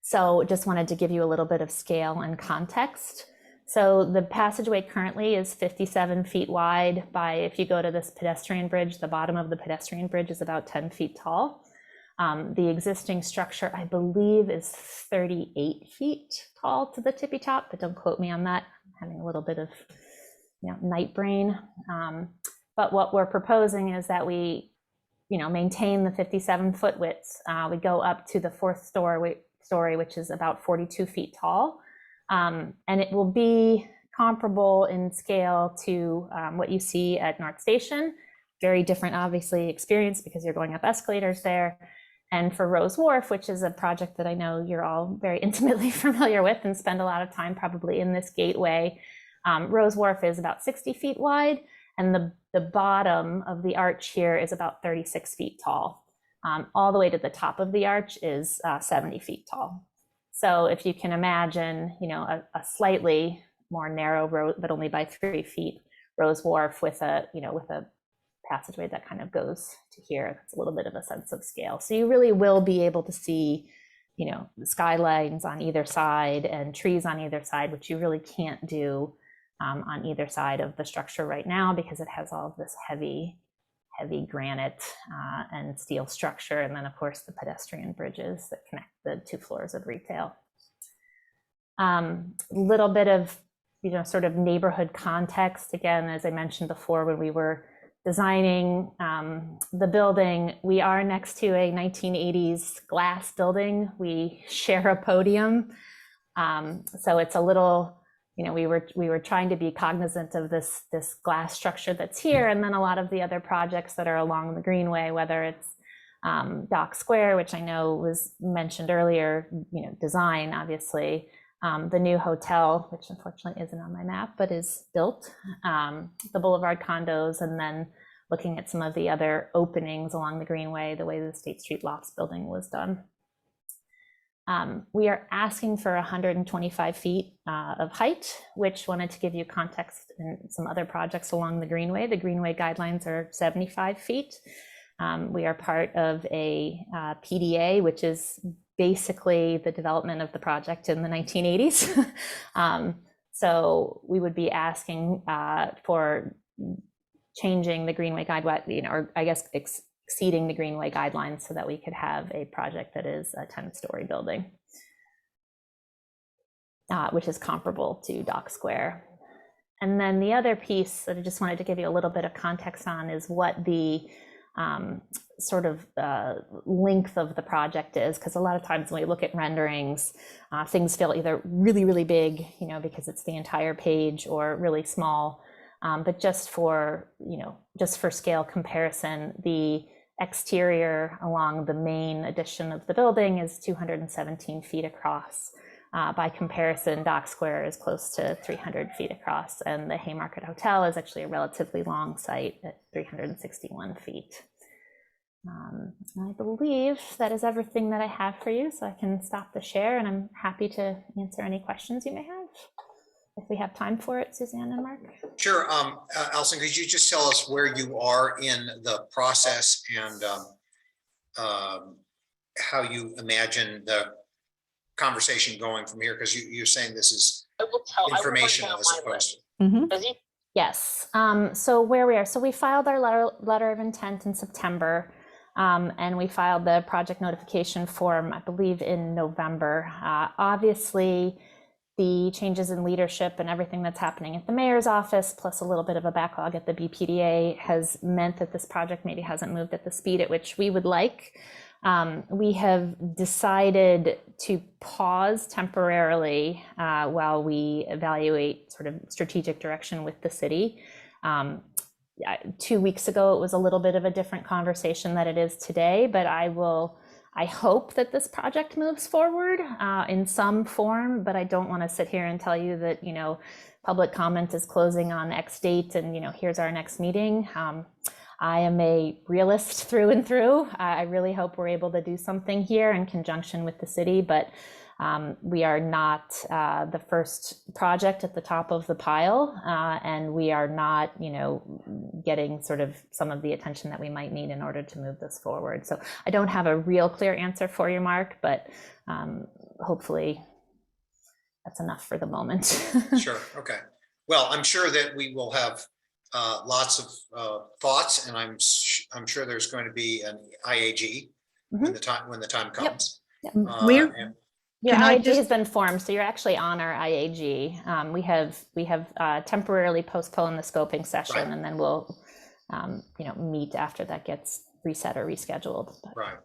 S14: So just wanted to give you a little bit of scale and context. So the passageway currently is 57 feet wide by, if you go to this pedestrian bridge, the bottom of the pedestrian bridge is about 10 feet tall. The existing structure, I believe, is 38 feet tall to the tippy top, but don't quote me on that. I'm having a little bit of night brain. But what we're proposing is that we, maintain the 57-foot width. We go up to the 4th story, which is about 42 feet tall. And it will be comparable in scale to what you see at North Station. Very different, obviously, experience because you're going up escalators there. And for Rowes Wharf, which is a project that I know you're all very intimately familiar with and spend a lot of time probably in this gateway, Rowes Wharf is about 60 feet wide, and the bottom of the arch here is about 36 feet tall. All the way to the top of the arch is 70 feet tall. So if you can imagine, a slightly more narrow road, but only by 3 feet, Rowes Wharf with a passageway that kind of goes to here, that's a little bit of a sense of scale. So you really will be able to see, the skylines on either side and trees on either side, which you really can't do on either side of the structure right now because it has all of this heavy granite and steel structure. And then of course the pedestrian bridges that connect the 2 floors of retail. Little bit of, sort of neighborhood context. Again, as I mentioned before, when we were designing the building, we are next to a 1980s glass building. We share a podium. So it's a little, we were trying to be cognizant of this glass structure that's here, and then a lot of the other projects that are along the Greenway, whether it's Dock Square, which I know was mentioned earlier, design, obviously, the new hotel, which unfortunately isn't on my map, but is built, the Boulevard condos, and then looking at some of the other openings along the Greenway, the way the State Street Lofts building was done. We are asking for 125 feet of height, which, wanted to give you context in some other projects along the Greenway. The Greenway guidelines are 75 feet. We are part of a PDA, which is basically the development of the project in the 1980s. So we would be asking for changing the Greenway guide, you know, or I guess exceeding the Greenway guidelines so that we could have a project that is a 10-story building, which is comparable to Dock Square. And then the other piece that I just wanted to give you a little bit of context on is what the sort of length of the project is, because a lot of times when we look at renderings, things feel either really, really big, you know, because it's the entire page, or really small. But just for, you know, just for scale comparison, the exterior along the main addition of the building is 217 feet across. By comparison, Dock Square is close to 300 feet across, and the Haymarket Hotel is actually a relatively long site at 361 feet. I believe that is everything that I have for you, so I can stop the share, and I'm happy to answer any questions you may have, if we have time for it, Suzanne and Mark.
S1: Sure. Alison, could you just tell us where you are in the process and how you imagine the conversation going from here? Because you're saying this is informational as opposed to.
S14: Yes. So where we are, so we filed our letter of intent in September, and we filed the project notification form, I believe, in November. Obviously, the changes in leadership and everything that's happening at the mayor's office, plus a little bit of a backlog at the BPDA, has meant that this project maybe hasn't moved at the speed at which we would like. We have decided to pause temporarily while we evaluate sort of strategic direction with the city. 2 weeks ago, it was a little bit of a different conversation than it is today, but I hope that this project moves forward in some form, but I don't want to sit here and tell you that, you know, public comment is closing on X date and, you know, here's our next meeting. I am a realist through and through. I really hope we're able to do something here in conjunction with the city, but we are not the first project at the top of the pile, and we are not, you know, getting sort of some of the attention that we might need in order to move this forward. So I don't have a real clear answer for you, Mark, but hopefully that's enough for the moment.
S1: Sure. Okay. Well, I'm sure that we will have lots of thoughts, and I'm sure there's going to be an IAG when the time comes.
S14: Yep.
S2: Can
S14: Your
S2: I
S14: IAG has been formed, so you're actually on our IAG. We have temporarily postponed the scoping session, right, and then we'll you know, meet after that gets reset or rescheduled.
S1: Right.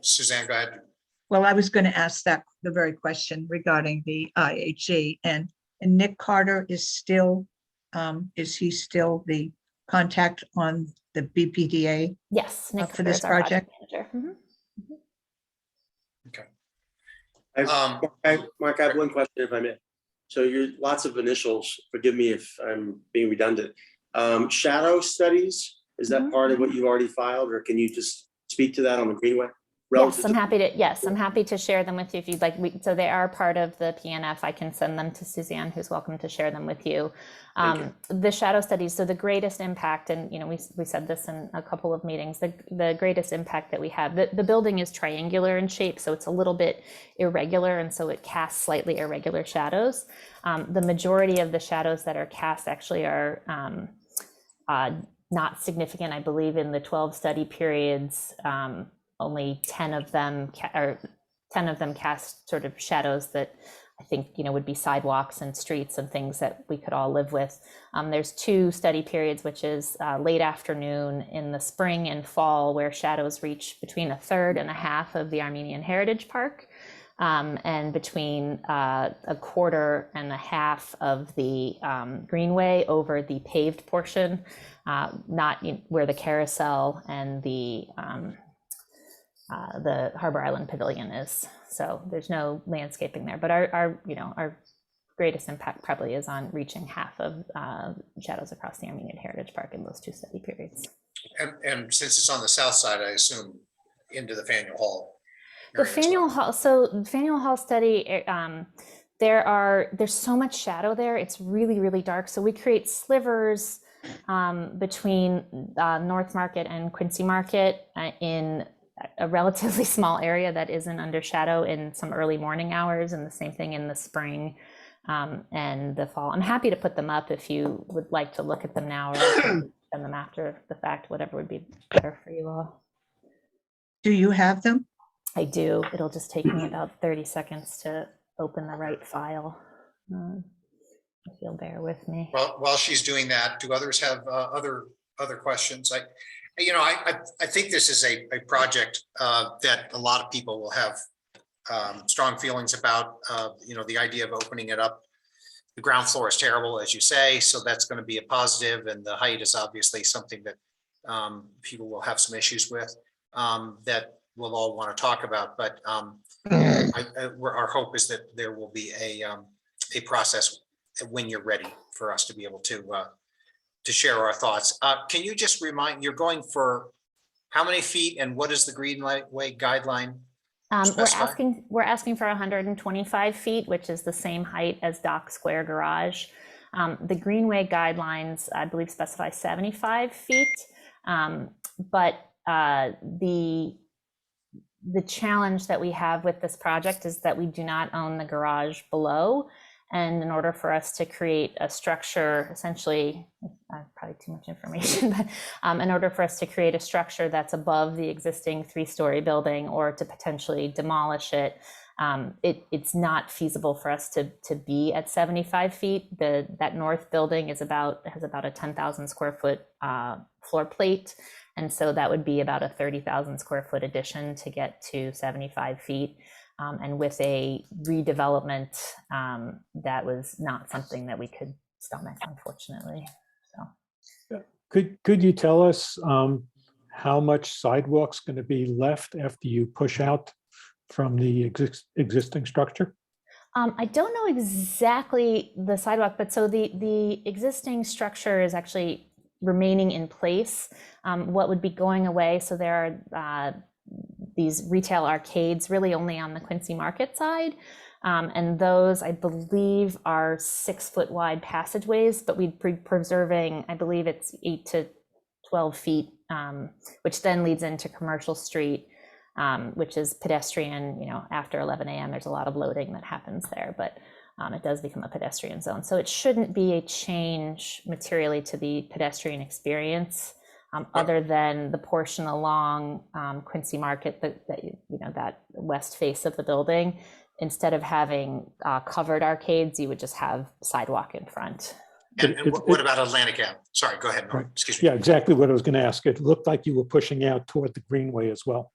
S1: Suzanne, go ahead.
S2: Well, I was going to ask that the very question regarding the IAG, and Nick Carter is still is he still the contact on the BPDA?
S14: Yes, Nick
S2: for this project. Manager.
S1: Okay.
S15: Mark, I have one question, if I may. So you're lots of initials. Forgive me if I'm being redundant. Shadow studies, is that part of what you already filed, or can you just speak to that on the Greenway?
S14: Yes, I'm happy to. Yes, I'm happy to share them with you if you'd like. So they are part of the PNF. I can send them to Suzanne, who's welcome to share them with you. The shadow studies. So the greatest impact, and you know, we said this in a couple of meetings. The greatest impact that we have. The building is triangular in shape, so it's a little bit irregular, and so it casts slightly irregular shadows. The majority of the shadows that are cast actually are not significant. I believe in the 12 study periods. Only 10 of them cast sort of shadows that I think, you know, would be sidewalks and streets and things that we could all live with. There's 2 study periods, which is late afternoon in the spring and fall, where shadows reach between 1/3 and 1/2 of the Armenian Heritage Park, and between 1/4 and 1/2 of the Greenway over the paved portion, not where the carousel and the Harbor Island Pavilion is. So there's no landscaping there, but our greatest impact probably is on reaching 1/2 of shadows across the Armenian Heritage Park in those 2 study periods.
S1: And since it's on the south side, I assume into the Faneuil Hall.
S14: The Faneuil Hall. So the Faneuil Hall study, there's so much shadow there. It's really, really dark. So we create slivers between North Market and Quincy Market in a relatively small area that isn't under shadow in some early morning hours, and the same thing in the spring and the fall. I'm happy to put them up if you would like to look at them now, or I can send them after the fact, whatever would be better for you all.
S2: Do you have them?
S14: I do. It'll just take me about 30 seconds to open the right file. If you'll bear with me.
S1: Well, while she's doing that, do others have other questions? I think this is a project that a lot of people will have strong feelings about. The idea of opening it up. The ground floor is terrible, as you say, so that's going to be a positive, and the height is obviously something that people will have some issues with that we'll all want to talk about. But our hope is that there will be a process when you're ready for us to be able to share our thoughts. Can you just remind, you're going for how many feet, and what is the Greenway guideline?
S14: We're asking for 125 feet, which is the same height as Dock Square Garage. The Greenway guidelines, I believe, specify 75 feet, but the challenge that we have with this project is that we do not own the garage below. And in order for us to create a structure, essentially, probably too much information, but in order for us to create a structure that's above the existing 3-story building, or to potentially demolish it, it's not feasible for us to be at 75 feet. That north building has about a 10,000 square foot floor plate. And so that would be about a 30,000 square foot addition to get to 75 feet. And with a redevelopment, that was not something that we could stomach, unfortunately. So,
S16: could you tell us how much sidewalk's going to be left after you push out from the existing structure?
S14: I don't know exactly the sidewalk, but so the existing structure is actually remaining in place. What would be going away? So there are these retail arcades really only on the Quincy Market side. And those, I believe, are 6-foot wide passageways, but we'd be preserving, I believe it's 8 to 12 feet, which then leads into Commercial Street, which is pedestrian. After 11 a.m., there's a lot of loading that happens there, but it does become a pedestrian zone. So it shouldn't be a change materially to the pedestrian experience. Other than the portion along Quincy Market, that west face of the building, instead of having covered arcades, you would just have sidewalk in front.
S1: And what about Atlantic Ave? Sorry, go ahead.
S16: Right.
S1: Excuse me.
S16: Yeah, exactly what I was going to ask. It looked like you were pushing out toward the Greenway as well.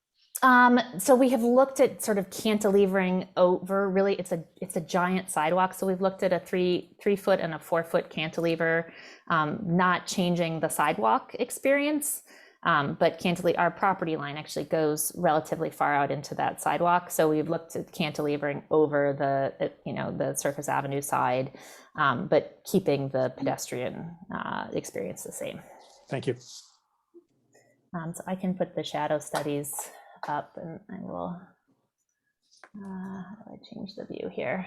S14: So we have looked at sort of cantilevering over. Really, it's a giant sidewalk. So we've looked at a 3-foot and a 4-foot cantilever, not changing the sidewalk experience, but our property line actually goes relatively far out into that sidewalk. So we've looked at cantilevering over the Surface Avenue side, but keeping the pedestrian experience the same.
S16: Thank you.
S14: So I can put the shadow studies up, and I will, how do I change the view here?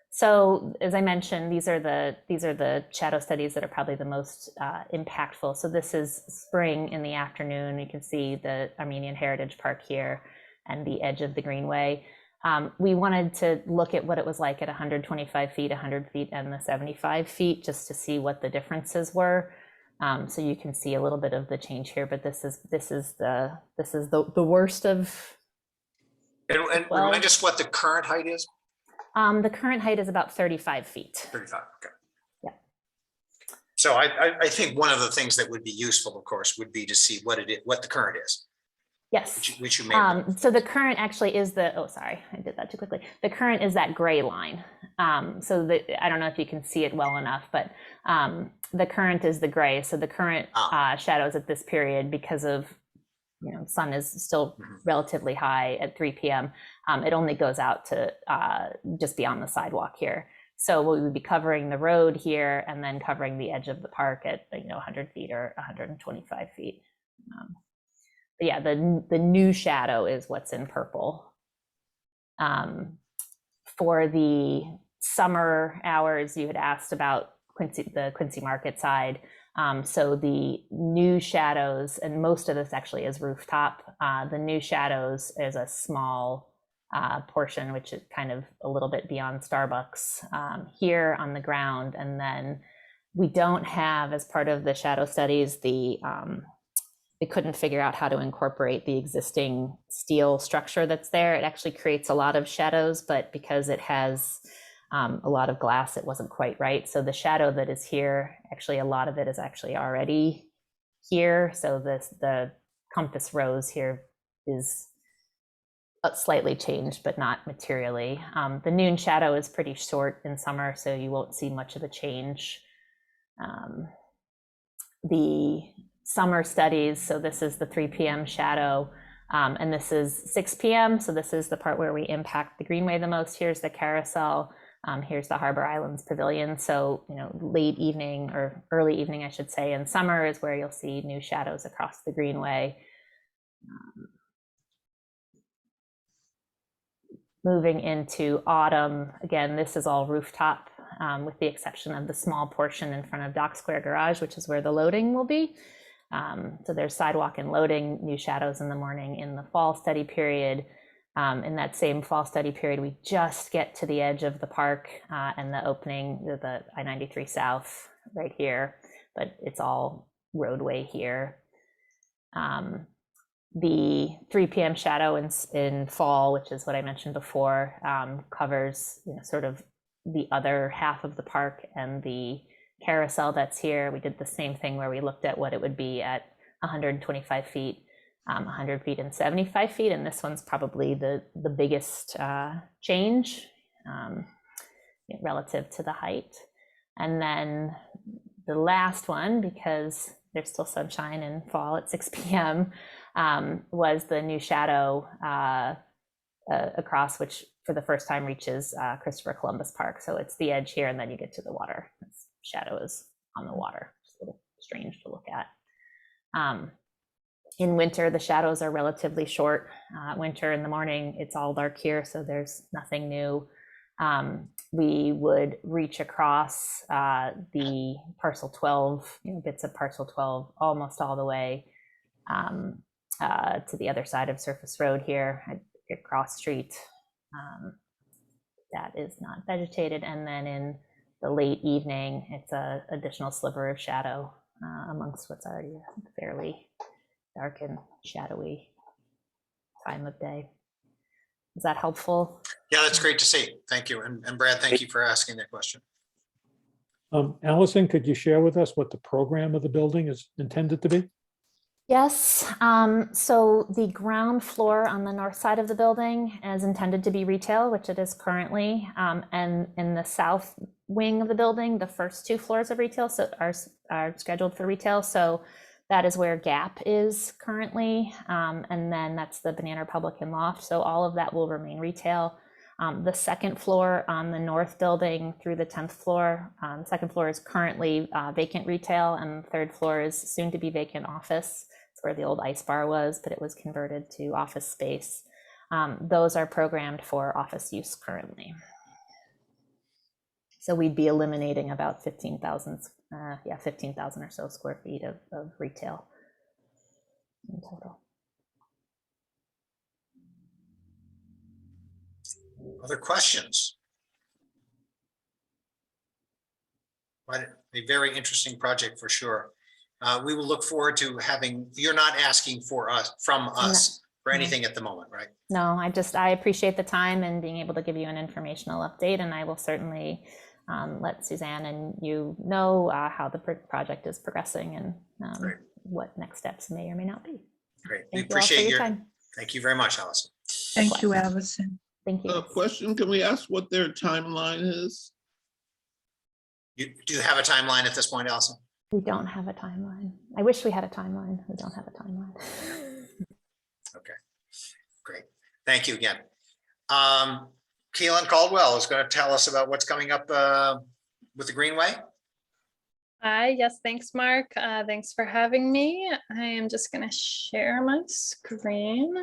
S14: So as I mentioned, these are the shadow studies that are probably the most impactful. So this is spring in the afternoon. You can see the Armenian Heritage Park here and the edge of the Greenway. We wanted to look at what it was like at 125 feet, 100 feet, and the 75 feet, just to see what the differences were. So you can see a little bit of the change here, but this is the worst of.
S1: And remind us what the current height is.
S14: The current height is about 35 feet.
S1: 35. Okay.
S14: Yeah.
S1: So I think one of the things that would be useful, of course, would be to see what the current is.
S14: Yes.
S1: Which you may.
S14: So the current actually is sorry, I did that too quickly. The current is that gray line. So I don't know if you can see it well enough, but the current is the gray. So the current shadows at this period, because of sun is still relatively high at 3 p.m. It only goes out to just beyond the sidewalk here. So we would be covering the road here and then covering the edge of the park at 100 feet or 125 feet. But yeah, the new shadow is what's in purple. For the summer hours, you had asked about the Quincy Market side. So the new shadows, and most of this actually is rooftop. The new shadows is a small portion, which is kind of a little bit beyond Starbucks here on the ground. And then we don't have, as part of the shadow studies, they couldn't figure out how to incorporate the existing steel structure that's there. It actually creates a lot of shadows, but because it has a lot of glass, it wasn't quite right. So the shadow that is here, actually a lot of it is actually already here. So the compass rose here is slightly changed, but not materially. The noon shadow is pretty short in summer, so you won't see much of a change. The summer studies, so this is the 3 p.m. shadow, and this is 6 p.m. So this is the part where we impact the Greenway the most. Here's the carousel. Here's the Harbor Islands Pavilion. So, late evening or early evening, I should say, in summer is where you'll see new shadows across the Greenway. Moving into autumn, again, this is all rooftop, with the exception of the small portion in front of Dock Square Garage, which is where the loading will be. So there's sidewalk and loading, new shadows in the morning. In the fall study period, in that same fall study period, we just get to the edge of the park and the opening, the I-93 South right here, but it's all roadway here. The 3 p.m. shadow in fall, which is what I mentioned before, covers sort of the other half of the park and the carousel that's here. We did the same thing where we looked at what it would be at 125 feet, 100 feet and 75 feet. And this one's probably the biggest change relative to the height. And then the last one, because there's still sunshine in fall at 6 p.m., was the new shadow across, which for the first time reaches Christopher Columbus Park. So it's the edge here, and then you get to the water. Shadow is on the water. It's a little strange to look at. In winter, the shadows are relatively short. Winter in the morning, it's all dark here, so there's nothing new. We would reach across the parcel 12, bits of parcel 12, almost all the way to the other side of Surface Road here at Cross Street. That is not vegetated. And then in the late evening, it's an additional sliver of shadow amongst what's already a fairly dark and shadowy time of day. Is that helpful?
S1: Yeah, that's great to see. Thank you. And Brad, thank you for asking that question.
S16: Alison, could you share with us what the program of the building is intended to be?
S14: Yes. So the ground floor on the north side of the building is intended to be retail, which it is currently. And in the south wing of the building, the first 2 floors of retail are scheduled for retail. So that is where Gap is currently. And then that's the Banana Republic and Loft. So all of that will remain retail. The second floor on the north building through the 10th floor, the second floor is currently vacant retail, and the third floor is soon to be vacant office. It's where the old ice bar was, but it was converted to office space. Those are programmed for office use currently. So we'd be eliminating about 15,000 or so square feet of retail in total.
S1: Other questions? Quite a very interesting project for sure. We will look forward to having, you're not asking from us for anything at the moment, right?
S14: No, I appreciate the time and being able to give you an informational update, and I will certainly let Suzanne and you know how the project is progressing and what next steps may or may not be.
S1: Great.
S14: Thank
S1: We appreciate
S14: your time.
S1: Thank you very much, Alison.
S2: Thank you, Alison.
S14: Thank you.
S12: Question, can we ask what their timeline is?
S1: Do you have a timeline at this point, Alison?
S14: We don't have a timeline. I wish we had a timeline. We don't have a timeline.
S1: Okay, great. Thank you again. Keelin Caldwell is going to tell us about what's coming up with the Greenway.
S17: Hi, yes, thanks, Mark. Thanks for having me. I am just going to share my screen.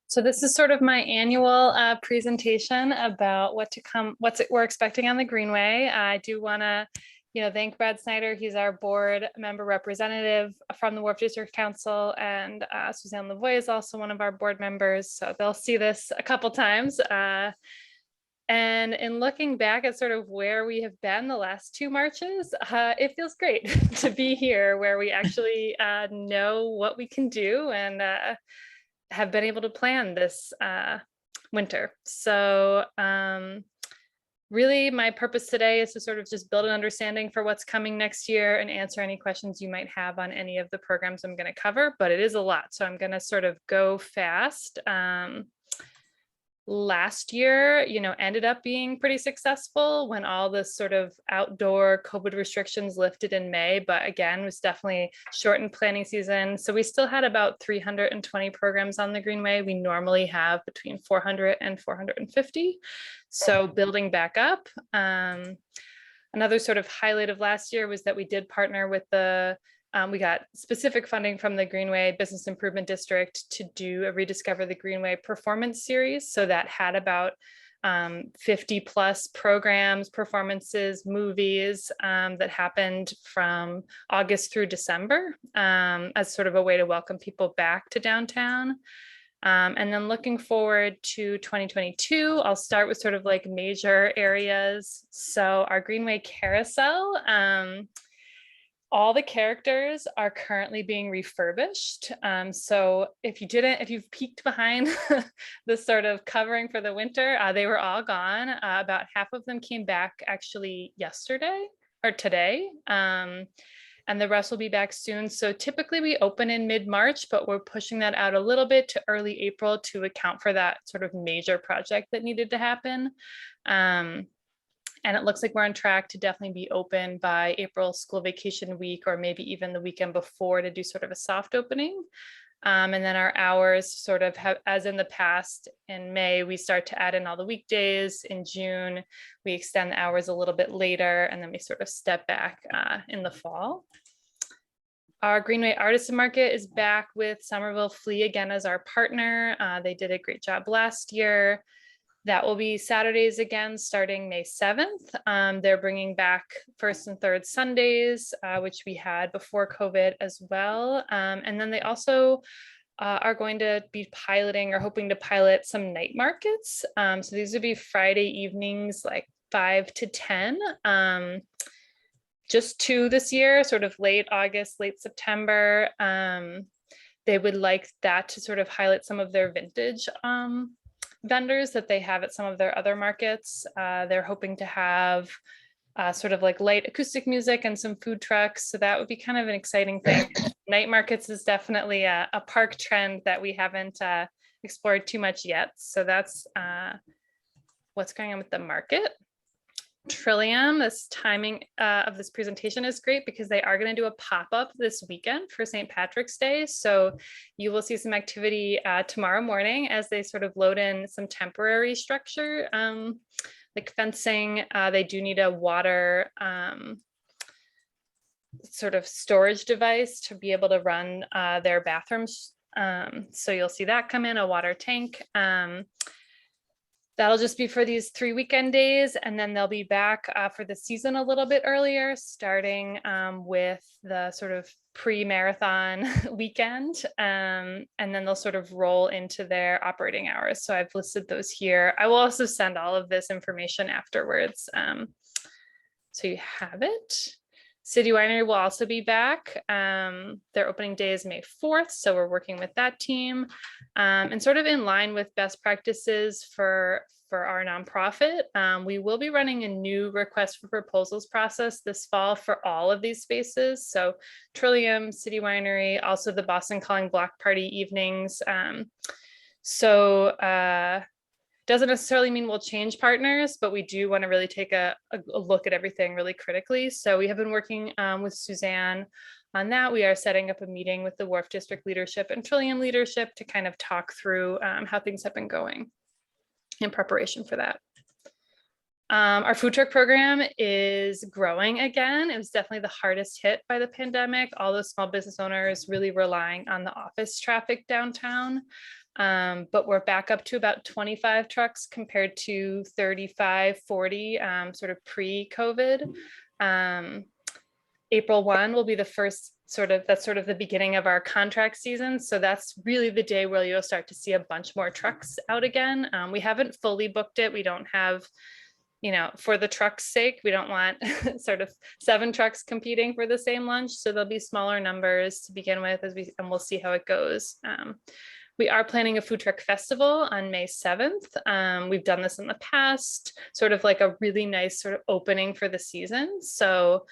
S17: So this is sort of my annual presentation about what to come, we're expecting on the Greenway. I do want to, thank Brad Snyder. He's our board member representative from the Wharf District Council, and Suzanne Lavoie is also one of our board members. So they'll see this a couple times. And in looking back at sort of where we have been the last two marches, it feels great to be here where we actually know what we can do and have been able to plan this winter. So really my purpose today is to sort of just build an understanding for what's coming next year and answer any questions you might have on any of the programs I'm going to cover, but it is a lot. So I'm going to sort of go fast. Last year, ended up being pretty successful when all the sort of outdoor COVID restrictions lifted in May, but again, was definitely shortened planning season. So we still had about 320 programs on the Greenway. We normally have between 400 and 450. So building back up. Another sort of highlight of last year was that we did partner with we got specific funding from the Greenway Business Improvement District to do a Rediscover the Greenway performance series. So that had about 50 plus programs, performances, movies that happened from August through December as sort of a way to welcome people back to downtown. And then looking forward to 2022, I'll start with sort of like major areas. So our Greenway Carousel, all the characters are currently being refurbished. So if you've peeked behind the sort of covering for the winter, they were all gone. About half of them came back actually yesterday or today. And the rest will be back soon. So typically we open in mid-March, but we're pushing that out a little bit to early April to account for that sort of major project that needed to happen. And it looks like we're on track to definitely be open by April school vacation week, or maybe even the weekend before, to do sort of a soft opening. And then our hours sort of have, as in the past, in May, we start to add in all the weekdays. In June, we extend the hours a little bit later, and then we sort of step back in the fall. Our Greenway Artisan Market is back with Somerville Flea again as our partner. They did a great job last year. That will be Saturdays again, starting May 7th. They're bringing back first and third Sundays, which we had before COVID as well. And then they also are going to be piloting or hoping to pilot some night markets. So these would be Friday evenings, like 5 to 10. Just 2 this year, sort of late August, late September. They would like that to sort of highlight some of their vintage vendors that they have at some of their other markets. They're hoping to have sort of like light acoustic music and some food trucks. So that would be kind of an exciting thing. Night markets is definitely a park trend that we haven't explored too much yet. So that's what's going on with the market. Trillium, this timing of this presentation is great because they are going to do a pop-up this weekend for St. Patrick's Day. So you will see some activity tomorrow morning as they sort of load in some temporary structure, like fencing. They do need a water sort of storage device to be able to run their bathrooms. So you'll see that come in, a water tank. That'll just be for these 3 weekend days, and then they'll be back for the season a little bit earlier, starting with the sort of pre-marathon weekend, and then they'll sort of roll into their operating hours. So I've listed those here. I will also send all of this information afterwards, so you have it. City Winery will also be back. Their opening day is May 4th, so we're working with that team. And sort of in line with best practices for our nonprofit, we will be running a new request for proposals process this fall for all of these spaces. So Trillium, City Winery, also the Boston Calling Block Party evenings. Doesn't necessarily mean we'll change partners, but we do want to really take a look at everything really critically. So we have been working with Suzanne on that. We are setting up a meeting with the Wharf District leadership and Trillium leadership to kind of talk through how things have been going in preparation for that. Our food truck program is growing again. It was definitely the hardest hit by the pandemic. All those small business owners really relying on the office traffic downtown. But we're back up to about 25 trucks compared to 35, 40, sort of pre-COVID. April 1 will be the first that's sort of the beginning of our contract season. So that's really the day where you'll start to see a bunch more trucks out again. We haven't fully booked it. We don't have, for the truck's sake, we don't want sort of 7 trucks competing for the same lunch. So there'll be smaller numbers to begin with and we'll see how it goes. We are planning a food truck festival on May 7th. We've done this in the past, sort of like a really nice sort of opening for the season. So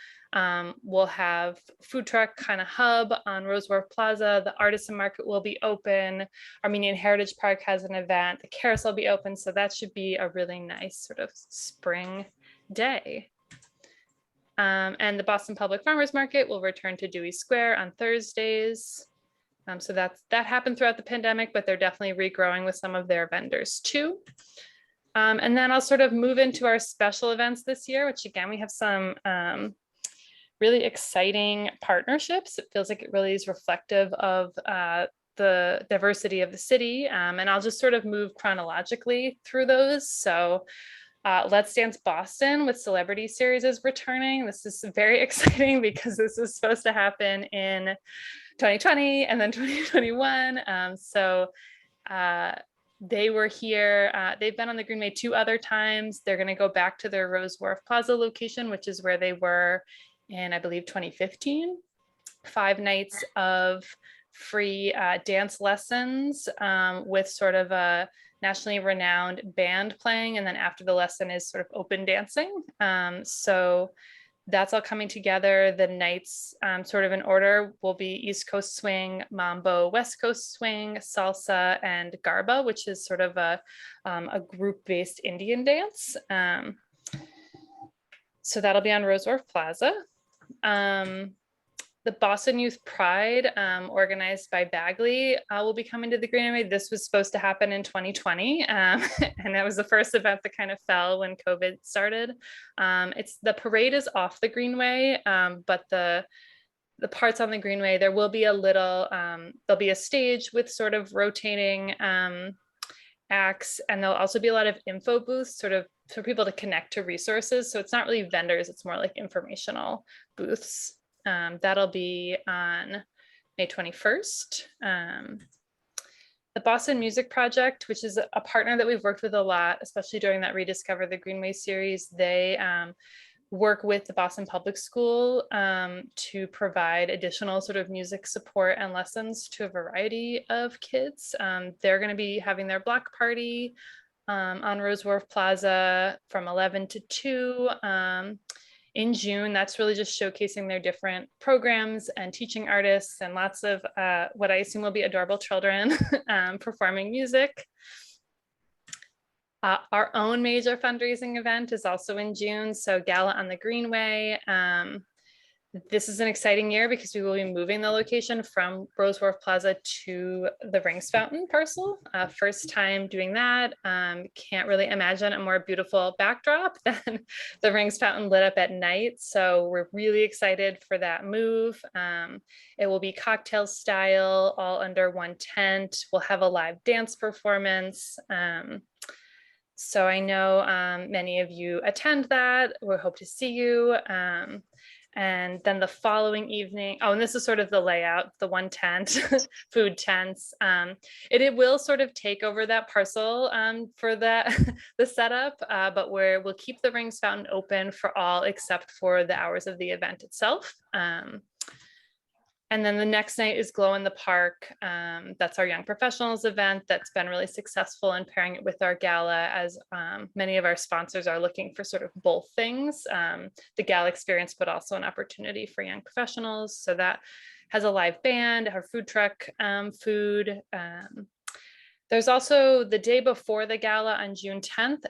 S17: we'll have food truck kind of hub on Rowes Wharf Plaza. The artisan market will be open. Armenian Heritage Park has an event. The carousel will be open. So that should be a really nice sort of spring day. And the Boston Public Farmers Market will return to Dewey Square on Thursdays. So that happened throughout the pandemic, but they're definitely regrowing with some of their vendors too. And then I'll sort of move into our special events this year, which again, we have some really exciting partnerships. It feels like it really is reflective of the diversity of the city. And I'll just sort of move chronologically through those. So Let's Dance Boston with Celebrity Series is returning. This is very exciting because this is supposed to happen in 2020 and then 2021. They were here. They've been on the Greenway 2 other times. They're going to go back to their Rowes Wharf Plaza location, which is where they were in, I believe, 2015. 5 nights of free dance lessons with sort of a nationally renowned band playing. And then after the lesson is sort of open dancing. So that's all coming together. The nights sort of in order will be East Coast Swing, Mambo, West Coast Swing, Salsa, and Garba, which is sort of a group-based Indian dance. So that'll be on Rowes Wharf Plaza. The Boston Youth Pride, organized by Bagley, will be coming to the Greenway. This was supposed to happen in 2020, and that was the first event that kind of fell when COVID started. The parade is off the Greenway, but the parts on the Greenway, there will be a little, there'll be a stage with sort of rotating acts, and there'll also be a lot of info booths sort of for people to connect to resources. So it's not really vendors, it's more like informational booths. That'll be on May 21st. The Boston Music Project, which is a partner that we've worked with a lot, especially during that Rediscover the Greenway series, they work with the Boston Public School to provide additional sort of music support and lessons to a variety of kids. They're going to be having their block party on Rowes Wharf Plaza from 11 to 2. In June. That's really just showcasing their different programs and teaching artists and lots of what I assume will be adorable children performing music. Our own major fundraising event is also in June, so Gala on the Greenway. This is an exciting year because we will be moving the location from Rowes Wharf Plaza to the Rings Fountain parcel. First time doing that. Can't really imagine a more beautiful backdrop than the Rings Fountain lit up at night. So we're really excited for that move. It will be cocktail style, all under one tent. We'll have a live dance performance. So I know many of you attend that. We hope to see you. And then the following evening, and this is sort of the layout, the one tent, food tents. It will sort of take over that parcel for the setup, but we'll keep the Rings Fountain open for all except for the hours of the event itself. And then the next night is Glow in the Park. That's our Young Professionals event that's been really successful in pairing it with our gala, as many of our sponsors are looking for sort of both things, the gala experience, but also an opportunity for young professionals. So that has a live band, our food truck food. There's also the day before the gala on June 10th.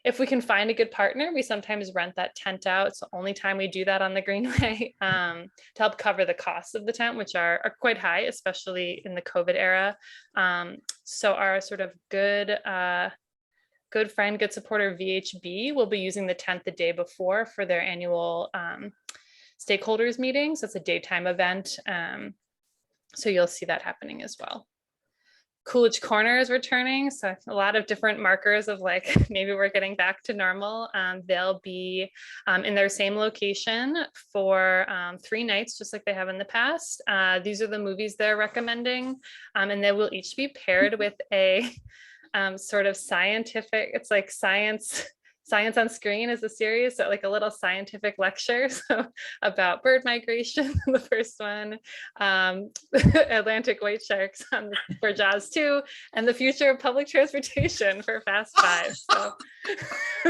S17: If we can find a good partner, we sometimes rent that tent out. It's the only time we do that on the Greenway to help cover the costs of the tent, which are quite high, especially in the COVID era. So our sort of good friend, good supporter VHB will be using the tent the day before for their annual stakeholders meeting. So it's a daytime event. So you'll see that happening as well. Coolidge Corner is returning, so a lot of different markers of like maybe we're getting back to normal. They'll be in their same location for 3 nights, just like they have in the past. These are the movies they're recommending, and they will each be paired with a sort of scientific, it's like Science on Screen is a series, so like a little scientific lecture so about bird migration, the first one, Atlantic white sharks for Jaws 2, and the future of public transportation for Fast 5. So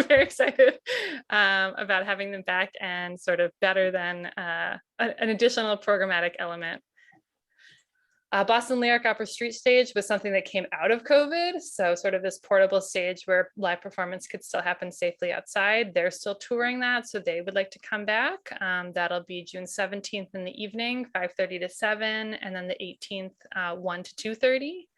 S17: very excited about having them back and sort of better than an additional programmatic element. Boston Lyric Opera Street Stage was something that came out of COVID. So sort of this portable stage where live performance could still happen safely outside. They're still touring that, so they would like to come back. That'll be June 17th in the evening, 5:30 to 7, and then the 18th, 1 to 2:30.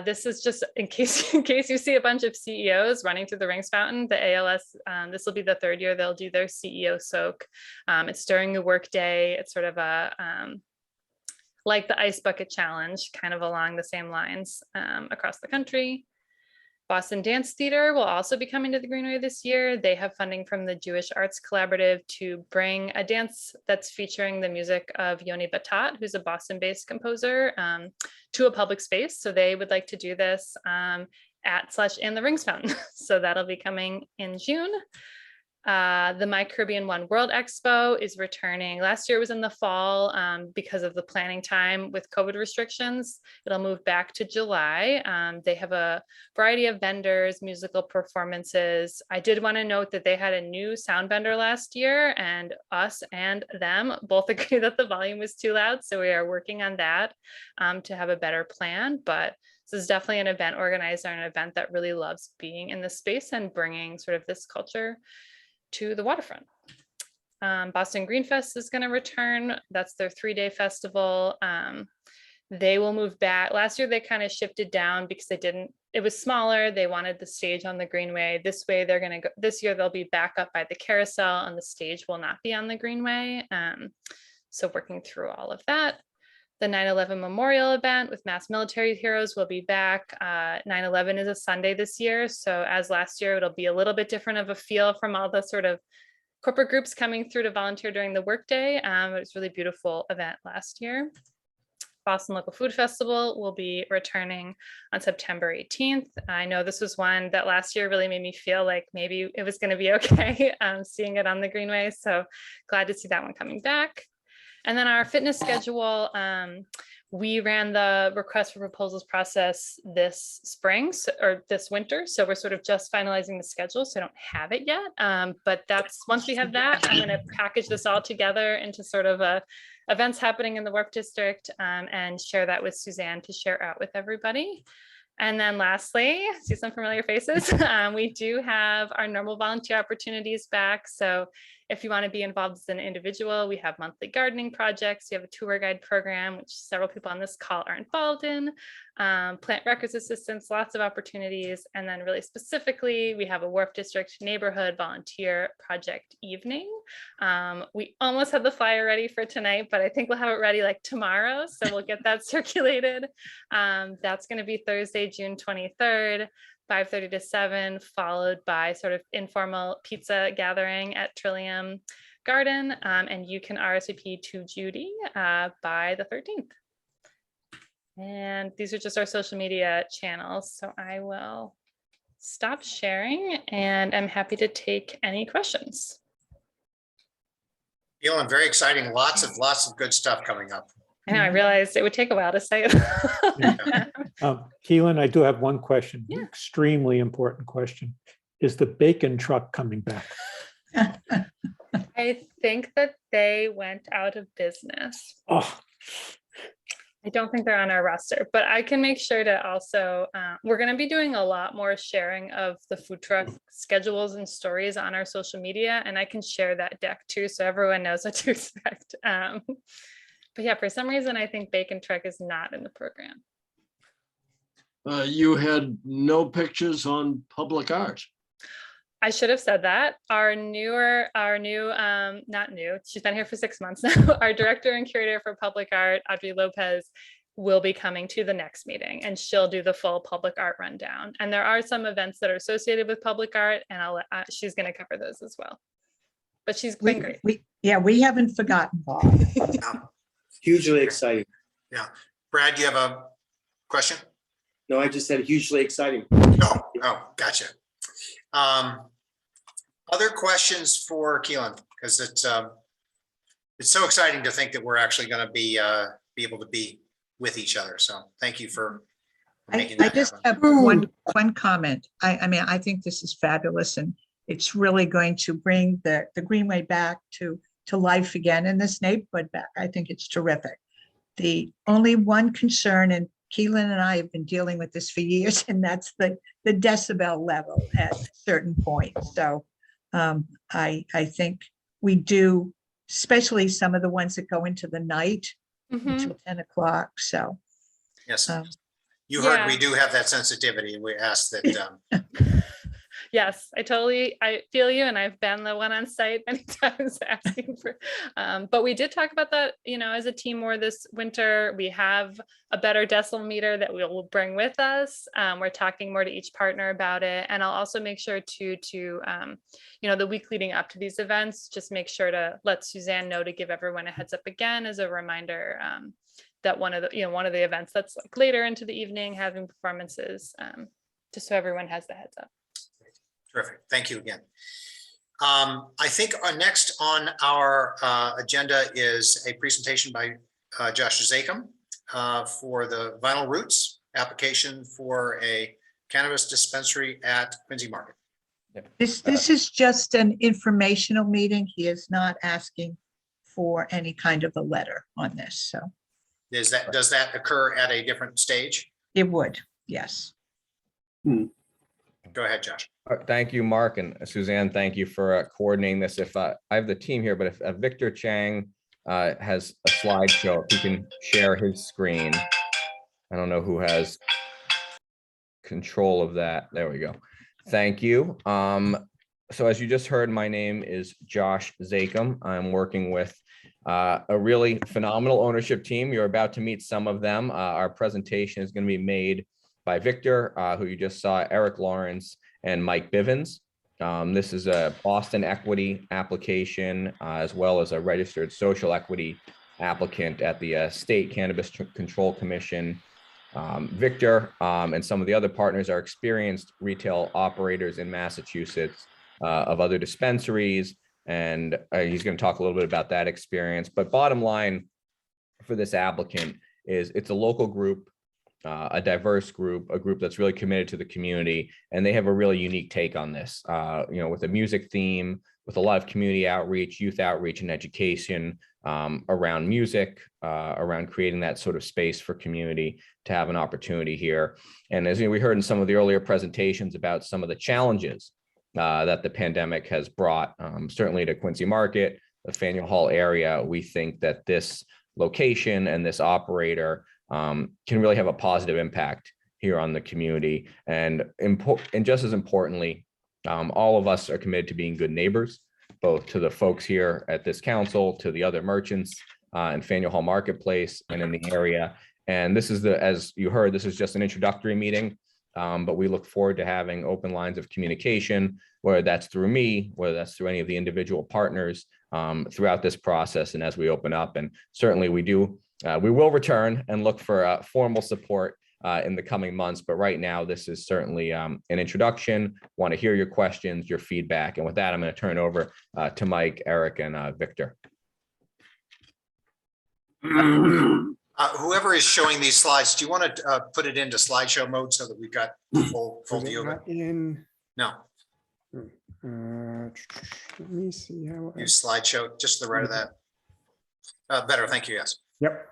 S17: This is just in case you see a bunch of CEOs running through the Rings Fountain, the ALS, this will be the 3rd year they'll do their CEO soak. It's during the workday. It's sort of a, like the Ice Bucket Challenge, kind of along the same lines across the country. Boston Dance Theater will also be coming to the Greenway this year. They have funding from the Jewish Arts Collaborative to bring a dance that's featuring the music of Yoni Batat, who's a Boston-based composer, to a public space. So they would like to do this at/in the Rings Fountain. So that'll be coming in June. The My Caribbean One World Expo is returning. Last year it was in the fall because of the planning time with COVID restrictions. It'll move back to July. They have a variety of vendors, musical performances. I did want to note that they had a new sound vendor last year, and us and them both agree that the volume was too loud. So we are working on that to have a better plan. But this is definitely an event organizer and an event that really loves being in this space and bringing sort of this culture to the waterfront. Boston Green Fest is going to return. That's their 3-day festival. They will move back. Last year they kind of shifted down because it was smaller. They wanted the stage on the Greenway. This way they're going to go, this year they'll be back up by the carousel and the stage will not be on the Greenway. So working through all of that. The 9/11 Memorial event with mass military heroes will be back. 9/11 is a Sunday this year. So as last year, it'll be a little bit different of a feel from all the sort of corporate groups coming through to volunteer during the workday. It was a really beautiful event last year. Boston Local Food Festival will be returning on September 18th. I know this was one that last year really made me feel like maybe it was going to be okay seeing it on the Greenway. So glad to see that one coming back. And then our fitness schedule, we ran the request for proposals process this spring or this winter. So we're sort of just finalizing the schedule. So I don't have it yet. But that's once we have that, I'm going to package this all together into sort of events happening in the Wharf District and share that with Suzanne to share out with everybody. And then lastly, see some familiar faces. We do have our normal volunteer opportunities back. So if you want to be involved as an individual, we have monthly gardening projects. We have a tour guide program, which several people on this call are involved in. Plant records assistance, lots of opportunities. And then really specifically, we have a Wharf District neighborhood volunteer project evening. We almost had the flyer ready for tonight, but I think we'll have it ready like tomorrow. So we'll get that circulated. That's going to be Thursday, June 23rd. 5:30 to 7, followed by sort of informal pizza gathering at Trillium Garden. And you can RSVP to Judy by the 13th. And these are just our social media channels. So I will stop sharing and I'm happy to take any questions.
S1: Feeling very exciting. Lots of good stuff coming up.
S17: I know, I realized it would take a while to say it.
S16: Keelin, I do have one question, extremely important question. Is the bacon truck coming back?
S17: I think that they went out of business.
S16: Oh.
S17: I don't think they're on our roster, but I can make sure to also, we're going to be doing a lot more sharing of the food truck schedules and stories on our social media, and I can share that deck too, so everyone knows what to expect. But yeah, for some reason, I think Bacon Truck is not in the program.
S3: You had no pictures on public art.
S17: I should have said that. Not new, she's been here for 6 months now. Our director and curator for public art, Audrey Lopez, will be coming to the next meeting, and she'll do the full public art rundown. And there are some events that are associated with public art, and she's going to cover those as well. But she's been great.
S2: We haven't forgotten Bob.
S15: Hugely exciting.
S1: Yeah. Brad, do you have a question?
S15: No, I just said hugely exciting.
S1: Oh, gotcha. Other questions for Keelin? Because it's so exciting to think that we're actually going to be able to be with each other. So thank you for making
S2: I
S1: that
S2: just
S1: happen.
S2: have one comment. I mean, I think this is fabulous, and it's really going to bring the Greenway back to life again, and this neighborhood back. I think it's terrific. The only one concern, and Keelin and I have been dealing with this for years, and that's the decibel level at a certain point. So I think we do, especially some of the ones that go into the night until 10 o'clock. So
S1: yes, you heard we do have that sensitivity. We ask that.
S17: Yes, I feel you, and I've been the one on site many times asking for, but we did talk about that, as a team more this winter. We have a better decibel meter that we'll bring with us. We're talking more to each partner about it, and I'll also make sure to the week leading up to these events, just make sure to let Suzanne know to give everyone a heads up again as a reminder that one of the events that's like later into the evening having performances, just so everyone has the heads up.
S1: Terrific. Thank you again. I think next on our agenda is a presentation by Josh Zakim for the Vinyl Roots application for a cannabis dispensary at Quincy Market.
S2: this is just an informational meeting. He is not asking for any kind of a letter on this. So
S1: does that occur at a different stage?
S2: It would, yes.
S1: Go ahead, Josh.
S18: Thank you, Mark, and Suzanne. Thank you for coordinating this. If I have the team here, but if Victor Chang has a slideshow, if he can share his screen. I don't know who has control of that. There we go. Thank you. So as you just heard, my name is Josh Zakim. I'm working with a really phenomenal ownership team. You're about to meet some of them. Our presentation is going to be made by Victor, who you just saw, Eric Lawrence, and Mike Bivens. This is a Boston equity application, as well as a registered social equity applicant at the State Cannabis Control Commission. Victor and some of the other partners are experienced retail operators in Massachusetts of other dispensaries, and he's going to talk a little bit about that experience. But bottom line for this applicant is it's a local group, a diverse group, a group that's really committed to the community, and they have a really unique take on this, with a music theme, with a lot of community outreach, youth outreach, and education around music, around creating that sort of space for community to have an opportunity here. And as we heard in some of the earlier presentations about some of the challenges that the pandemic has brought, certainly to Quincy Market, the Faneuil Hall area, we think that this location and this operator can really have a positive impact here on the community. And just as importantly, all of us are committed to being good neighbors, both to the folks here at this council, to the other merchants in Faneuil Hall Marketplace and in the area. And this is as you heard, this is just an introductory meeting, but we look forward to having open lines of communication, whether that's through me, whether that's through any of the individual partners throughout this process and as we open up. And certainly we will return and look for formal support in the coming months. But right now, this is certainly an introduction. Want to hear your questions, your feedback. And with that, I'm going to turn it over to Mike, Eric, and Victor.
S1: Whoever is showing these slides, do you want to put it into slideshow mode so that we've got full view of it? No.
S19: Let me see how.
S1: Use slideshow, just to the right of that. Better, thank you, yes.
S19: Yep.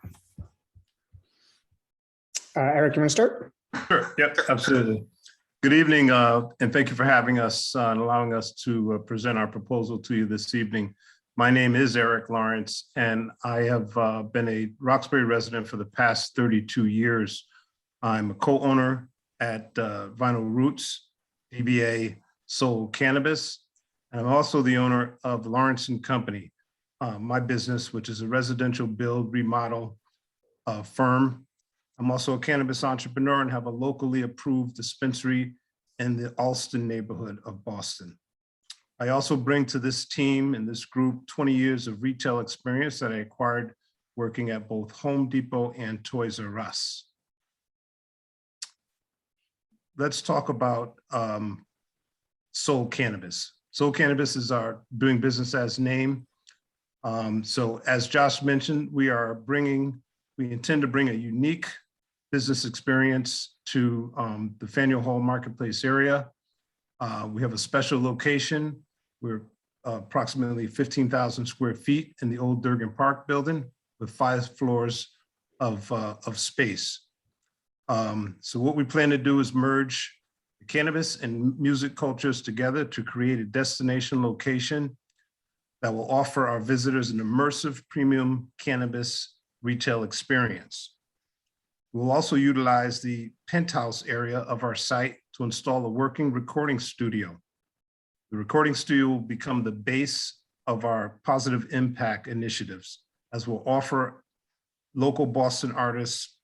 S19: Eric, you want to start?
S20: Sure. Yep, absolutely. Good evening, and thank you for having us and allowing us to present our proposal to you this evening. My name is Eric Lawrence, and I have been a Roxbury resident for the past 32 years. I'm a co-owner at Vinyl Roots, DBA Soul Cannabis, and I'm also the owner of Lawrence & Company, my business, which is a residential build remodel firm I'm also a cannabis entrepreneur and have a locally approved dispensary in the Allston neighborhood of Boston. I also bring to this team and this group 20 years of retail experience that I acquired working at both Home Depot and Toys R Us. Let's talk about Soul Cannabis. Soul Cannabis is our doing business as name. So as Josh mentioned, we intend to bring a unique business experience to the Faneuil Hall Marketplace area. We have a special location. We're approximately 15,000 square feet in the old Durgan Park building with 5 floors of space. So what we plan to do is merge the cannabis and music cultures together to create a destination location that will offer our visitors an immersive premium cannabis retail experience. We'll also utilize the penthouse area of our site to install a working recording studio. The recording studio will become the base of our positive impact initiatives, as we'll offer local Boston artists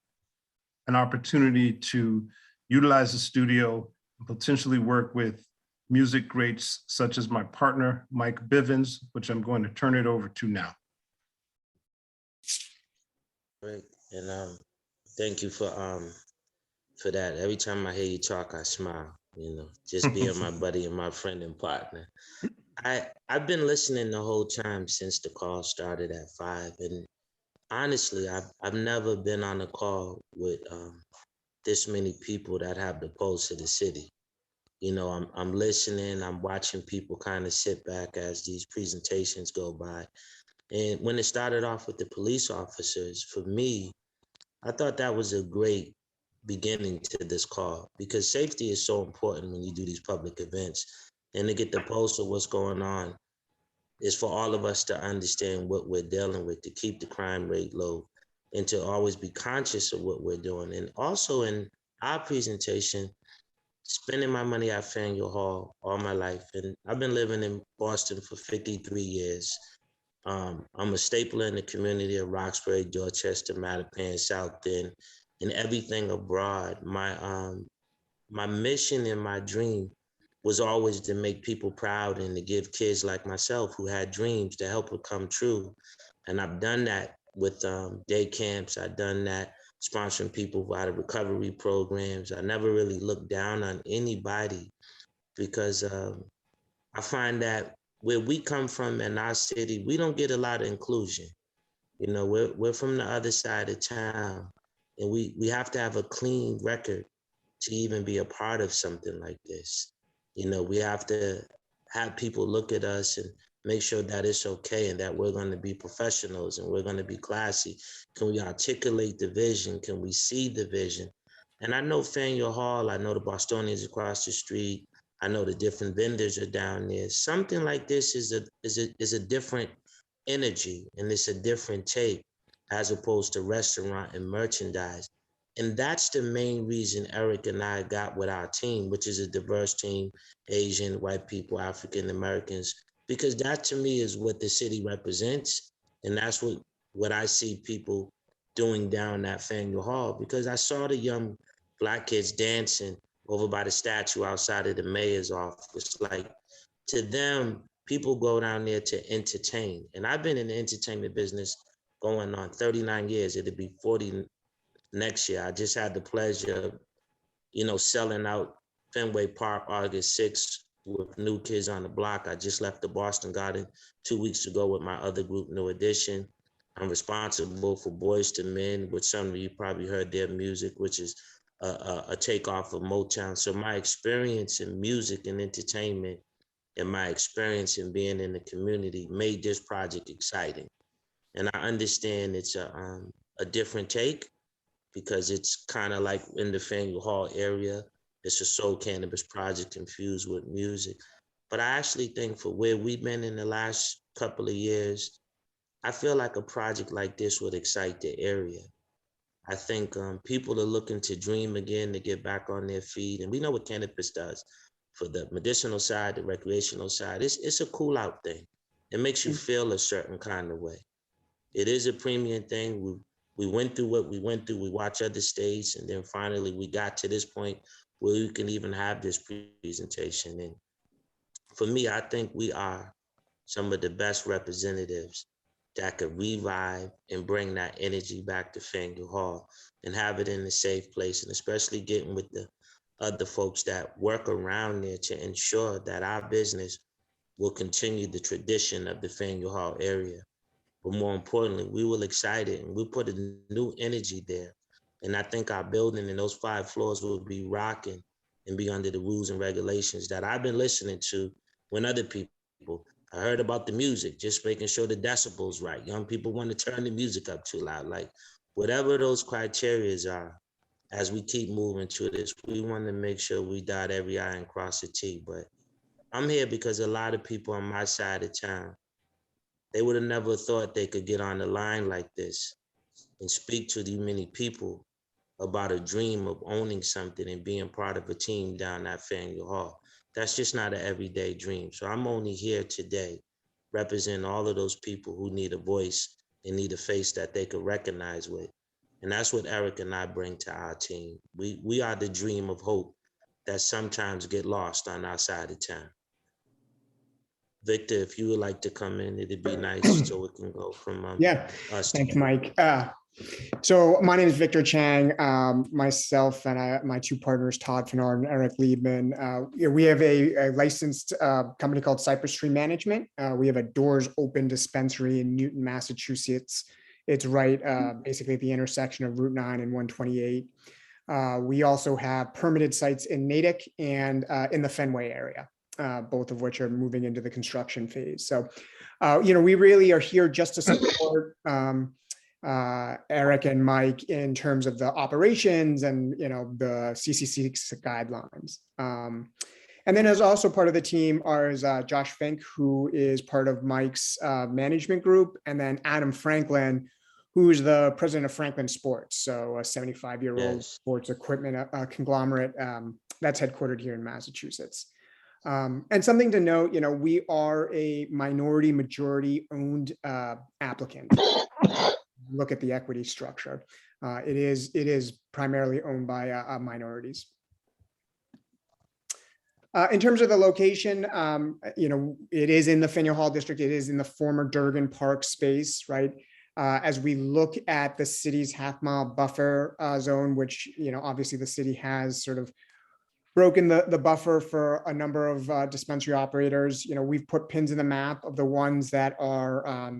S20: an opportunity to utilize the studio and potentially work with music greats such as my partner, Mike Bivens, which I'm going to turn it over to now.
S21: Great, and thank you for that. Every time I hear you talk, I smile, you know, just being my buddy and my friend and partner. I've been listening the whole time since the call started at 5, and honestly, I've never been on a call with this many people that have the pulse of the city. You know, I'm listening, I'm watching people kind of sit back as these presentations go by. And when it started off with the police officers, for me, I thought that was a great beginning to this call, because safety is so important when you do these public events. And to get the pulse of what's going on is for all of us to understand what we're dealing with, to keep the crime rate low, and to always be conscious of what we're doing. And also in our presentation, spending my money at Faneuil Hall all my life. And I've been living in Boston for 53 years. I'm a staple in the community of Roxbury, Dorchester, Mattapan, South End, and everything abroad. My mission and my dream was always to make people proud and to give kids like myself who had dreams to help it come true. And I've done that with day camps. I've done that sponsoring people out of recovery programs. I never really looked down on anybody, because I find that where we come from in our city, we don't get a lot of inclusion. You know, we're from the other side of town, and we have to have a clean record to even be a part of something like this. You know, we have to have people look at us and make sure that it's okay and that we're going to be professionals and we're going to be classy. Can we articulate the vision? Can we see the vision? And I know Faneuil Hall, I know the Bostonians across the street, I know the different vendors are down there. Something like this is a different energy, and it's a different take as opposed to restaurant and merchandise. And that's the main reason Eric and I got with our team, which is a diverse team, Asian, white people, African Americans, because that to me is what the city represents. And that's what I see people doing down at Faneuil Hall, because I saw the young Black kids dancing over by the statue outside of the mayor's office. Like, to them, people go down there to entertain. And I've been in the entertainment business going on 39 years. It'll be 40 next year. I just had the pleasure of, you know, selling out Fenway Park August 6th with New Kids on the Block. I just left the Boston Garden 2 weeks ago with my other group, New Edition. I'm responsible for Boys to Men, which some of you probably heard their music, which is a takeoff of Motown. So my experience in music and entertainment and my experience in being in the community made this project exciting. And I understand it's a different take, because it's kind of like in the Faneuil Hall area. It's a soul cannabis project infused with music. But I actually think for where we've been in the last couple of years, I feel like a project like this would excite the area. I think people are looking to dream again, to get back on their feet. And we know what cannabis does for the medicinal side, the recreational side. It's a cool out thing. It makes you feel a certain kind of way. It is a premium thing. we went through what we went through. We watched other states, and then finally we got to this point where we can even have this presentation. And for me, I think we are some of the best representatives that could revive and bring that energy back to Faneuil Hall and have it in a safe place, and especially getting with the other folks that work around there to ensure that our business will continue the tradition of the Faneuil Hall area. But more importantly, we will excite it and we put a new energy there. And I think our building and those 5 floors will be rocking and be under the rules and regulations that I've been listening to when other people, I heard about the music, just making sure the decibel's right. Young people want to turn the music up too loud. Like whatever those criteria are, as we keep moving to this, we want to make sure we dot every I and cross the T. But I'm here because a lot of people on my side of town, they would have never thought they could get on the line like this and speak to the many people about a dream of owning something and being part of a team down at Faneuil Hall. That's just not an everyday dream. So I'm only here today representing all of those people who need a voice and need a face that they could recognize with. And that's what Eric and I bring to our team. We are the dream of hope that sometimes get lost on our side of town. Victor, if you would like to come in, it'd be nice so we can go from us.
S19: Thanks, Mike. So my name is Victor Chang. Myself and my 2 partners, Todd Fenard and Eric Liebman. We have a licensed company called Cypress Tree Management. We have a doors open dispensary in Newton, Massachusetts. It's right basically at the intersection of Route 9 and 128. We also have permitted sites in Natick and in the Fenway area, both of which are moving into the construction phase. So, we really are here just to support Eric and Mike in terms of the operations and, the CCC guidelines. And then as also part of the team is Josh Fink, who is part of Mike's management group, and then Adam Franklin, who's the president of Franklin Sports. So a 75-year-old sports equipment conglomerate that's headquartered here in Massachusetts. And something to note, we are a minority majority owned applicant. Look at the equity structure. It is primarily owned by minorities. In terms of the location, it is in the Faneuil Hall district. It is in the former Durgan Park space, right? As we look at the city's half-mile buffer zone, which, obviously the city has sort of broken the buffer for a number of dispensary operators. We've put pins in the map of the ones that are,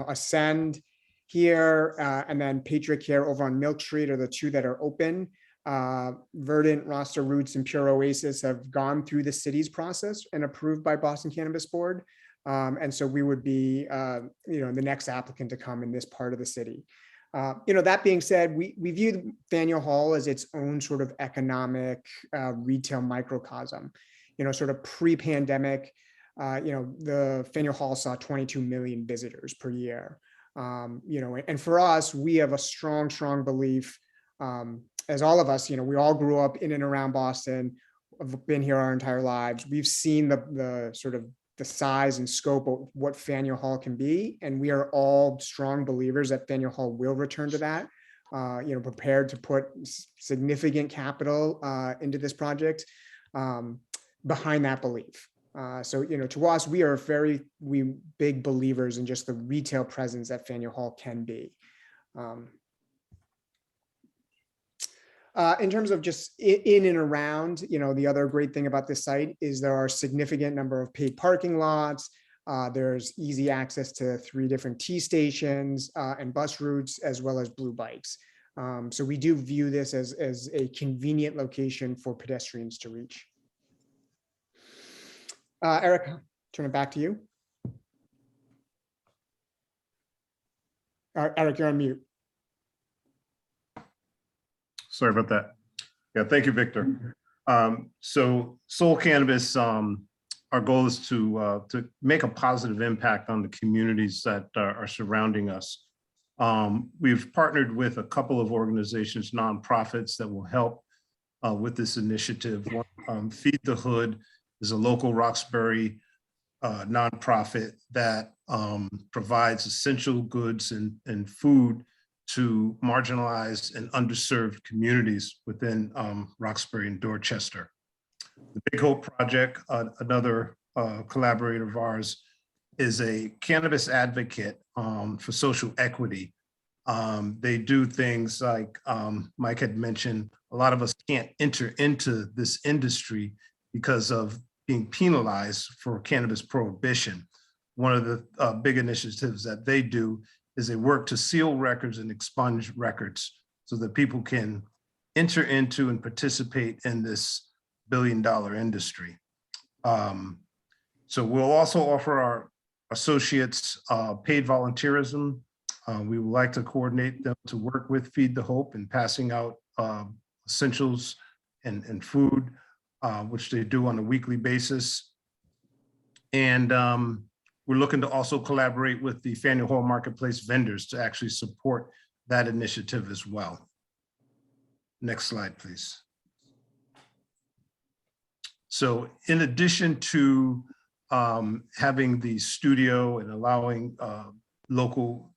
S19: Ascend here, and then Patriot Care over on Milk Street are the 2 that are open. Verdant, Roster Roots, and Pure Oasis have gone through the city's process and approved by Boston Cannabis Board. And so we would be, the next applicant to come in this part of the city. That being said, we view Faneuil Hall as its own sort of economic retail microcosm. Sort of pre-pandemic, the Faneuil Hall saw 22 million visitors per year. And for us, we have a strong belief, as all of us, we all grew up in and around Boston, have been here our entire lives. We've seen the sort of the size and scope of what Faneuil Hall can be. And we are all strong believers that Faneuil Hall will return to that, prepared to put significant capital into this project behind that belief. So, to us, we are we big believers in just the retail presence that Faneuil Hall can be. In terms of just in and around, the other great thing about this site is there are a significant number of paid parking lots. There's easy access to 3 different T stations and bus routes, as well as blue bikes. So we do view this as a convenient location for pedestrians to reach. Eric, turn it back to you. Eric, you're on mute.
S20: Sorry about that. Yeah, thank you, Victor. So Soul Cannabis, our goal is to make a positive impact on the communities that are surrounding us. We've partnered with a couple of organizations, nonprofits, that will help with this initiative. Feed the Hood is a local Roxbury nonprofit that provides essential goods and food to marginalized and underserved communities within Roxbury and Dorchester. The Big Hope Project, another collaborator of ours, is a cannabis advocate for social equity. They do things like Mike had mentioned, a lot of us can't enter into this industry because of being penalized for cannabis prohibition. One of the big initiatives that they do is they work to seal records and expunge records so that people can enter into and participate in this billion-dollar industry. So we'll also offer our associates paid volunteerism. We would like to coordinate them to work with Feed the Hope in passing out essentials and food, which they do on a weekly basis. And we're looking to also collaborate with the Faneuil Hall Marketplace vendors to actually support that initiative as well. Next slide, please. So in addition to having the studio and allowing local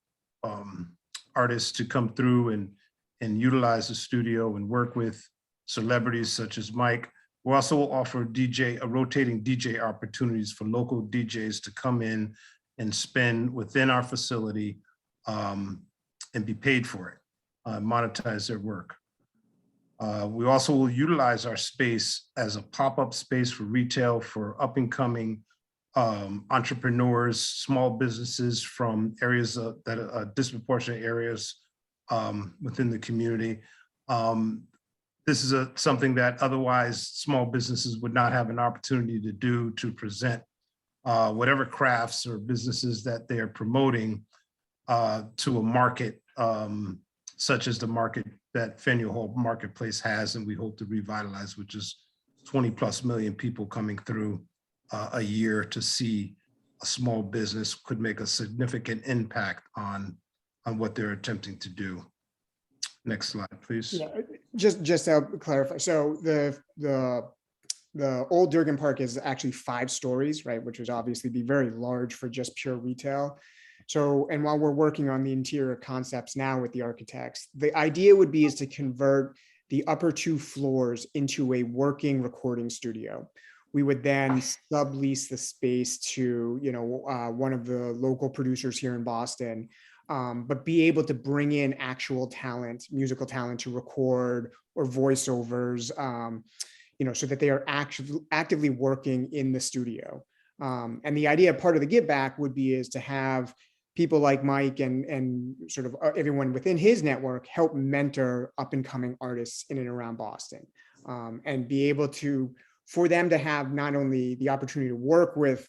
S20: artists to come through and utilize the studio and work with celebrities such as Mike, we also offer rotating DJ opportunities for local DJs to come in and spend within our facility and be paid for it, monetize their work. We also will utilize our space as a pop-up space for retail for up-and-coming entrepreneurs, small businesses from areas that are disproportionate areas within the community. This is something that otherwise small businesses would not have an opportunity to do, to present whatever crafts or businesses that they are promoting to a market such as the market that Faneuil Hall Marketplace has, and we hope to revitalize, which is 20+ million people coming through a year to see a small business could make a significant impact on what they're attempting to do. Next slide, please.
S19: Yeah, just to clarify, so the old Durgan Park is actually 5 stories, right, which would obviously be very large for just pure retail. So, and while we're working on the interior concepts now with the architects, the idea would be is to convert the upper 2 floors into a working recording studio. We would then sublease the space to, one of the local producers here in Boston, but be able to bring in actual talent, musical talent to record or voiceovers, so that they are actively working in the studio. And the idea, part of the give back would be is to have people like Mike and sort of everyone within his network help mentor up and coming artists in and around Boston, and be able to, for them to have not only the opportunity to work with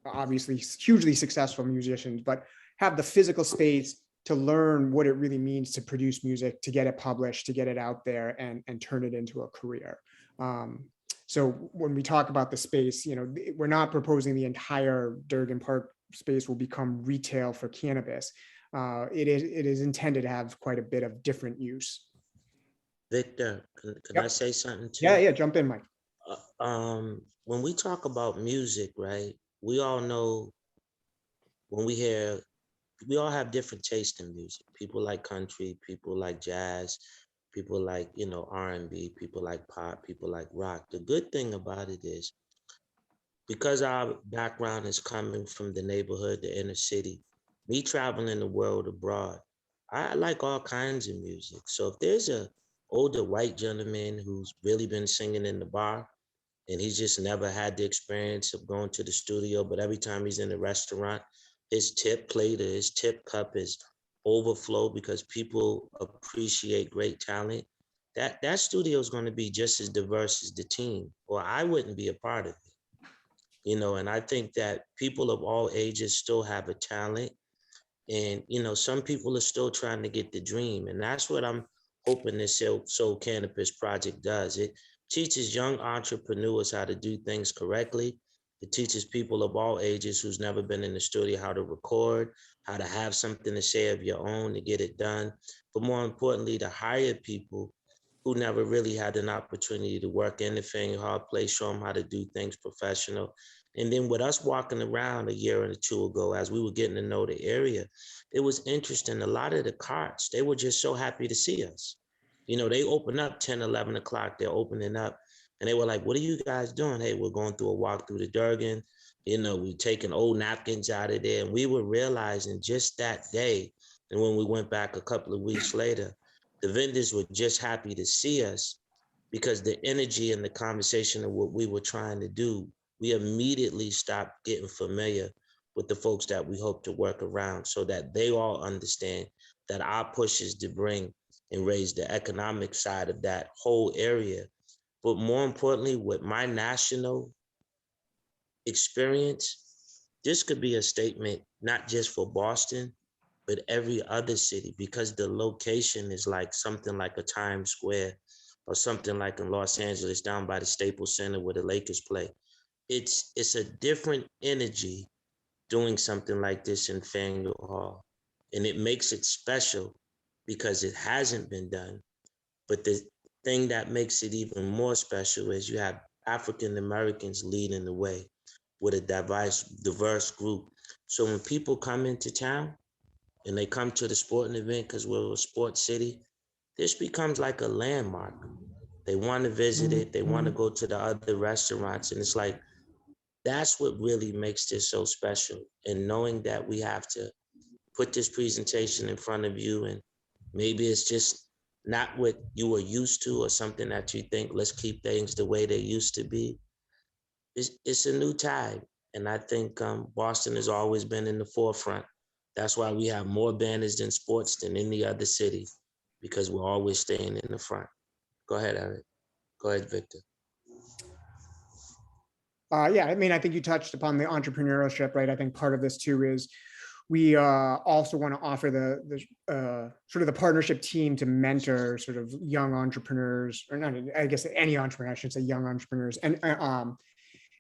S19: obviously hugely successful musicians, but have the physical space to learn what it really means to produce music, to get it published, to get it out there and turn it into a career. So when we talk about the space, we're not proposing the entire Durgan Park space will become retail for cannabis. It is intended to have quite a bit of different use.
S21: Victor, can I say something too?
S19: Yeah, jump in, Mike.
S21: When we talk about music, right, we all know when we all have different taste in music. People like country, people like jazz, people like, R&B, people like pop, people like rock. The good thing about it is, because our background is coming from the neighborhood, the inner city, me traveling the world abroad, I like all kinds of music. So if there's a older white gentleman who's really been singing in the bar, and he's just never had the experience of going to the studio, but every time he's in a restaurant, his tip plate or his tip cup is overflow because people appreciate great talent. That studio is going to be just as diverse as the team, or I wouldn't be a part of it. And I think that people of all ages still have a talent, and some people are still trying to get the dream, and that's what I'm hoping this Soul Cannabis project does. It teaches young entrepreneurs how to do things correctly. It teaches people of all ages who's never been in the studio how to record, how to have something to say of your own to get it done, but more importantly, to hire people who never really had an opportunity to work in the Faneuil Hall place, show them how to do things professional. And then with us walking around a year or two ago, as we were getting to know the area, it was interesting. A lot of the carts, they were just so happy to see us. You know, they open up 10, 11 o'clock, they're opening up. And they were like, what are you guys doing? Hey, we're going through a walk through the Durgan. You know, we're taking old napkins out of there. And we were realizing just that day, and when we went back a couple of weeks later, the vendors were just happy to see us because the energy and the conversation of what we were trying to do, we immediately stopped getting familiar with the folks that we hope to work around so that they all understand that our push is to bring and raise the economic side of that whole area. But more importantly, with my national experience, this could be a statement, not just for Boston, but every other city, because the location is like something like a Times Square or something like in Los Angeles down by the Staples Center where the Lakers play. It's a different energy doing something like this in Faneuil Hall. And it makes it special because it hasn't been done. But the thing that makes it even more special is you have African Americans leading the way with a diverse group. So when people come into town and they come to the sporting event because we're a sports city, this becomes like a landmark. They want to visit it. They want to go to the other restaurants. And it's like, that's what really makes this so special. And knowing that we have to put this presentation in front of you, and maybe it's just not what you were used to or something that you think, let's keep things the way they used to be. It's a new tide. And I think Boston has always been in the forefront. That's why we have more banners than sports than any other city, because we're always staying in the front. Go ahead, Eric. Go ahead, Victor.
S19: Yeah, I mean, I think you touched upon the entrepreneurship, right? I think part of this too is we also want to offer the sort of the partnership team to mentor sort of young entrepreneurs, or not, I guess any entrepreneur, I should say young entrepreneurs. And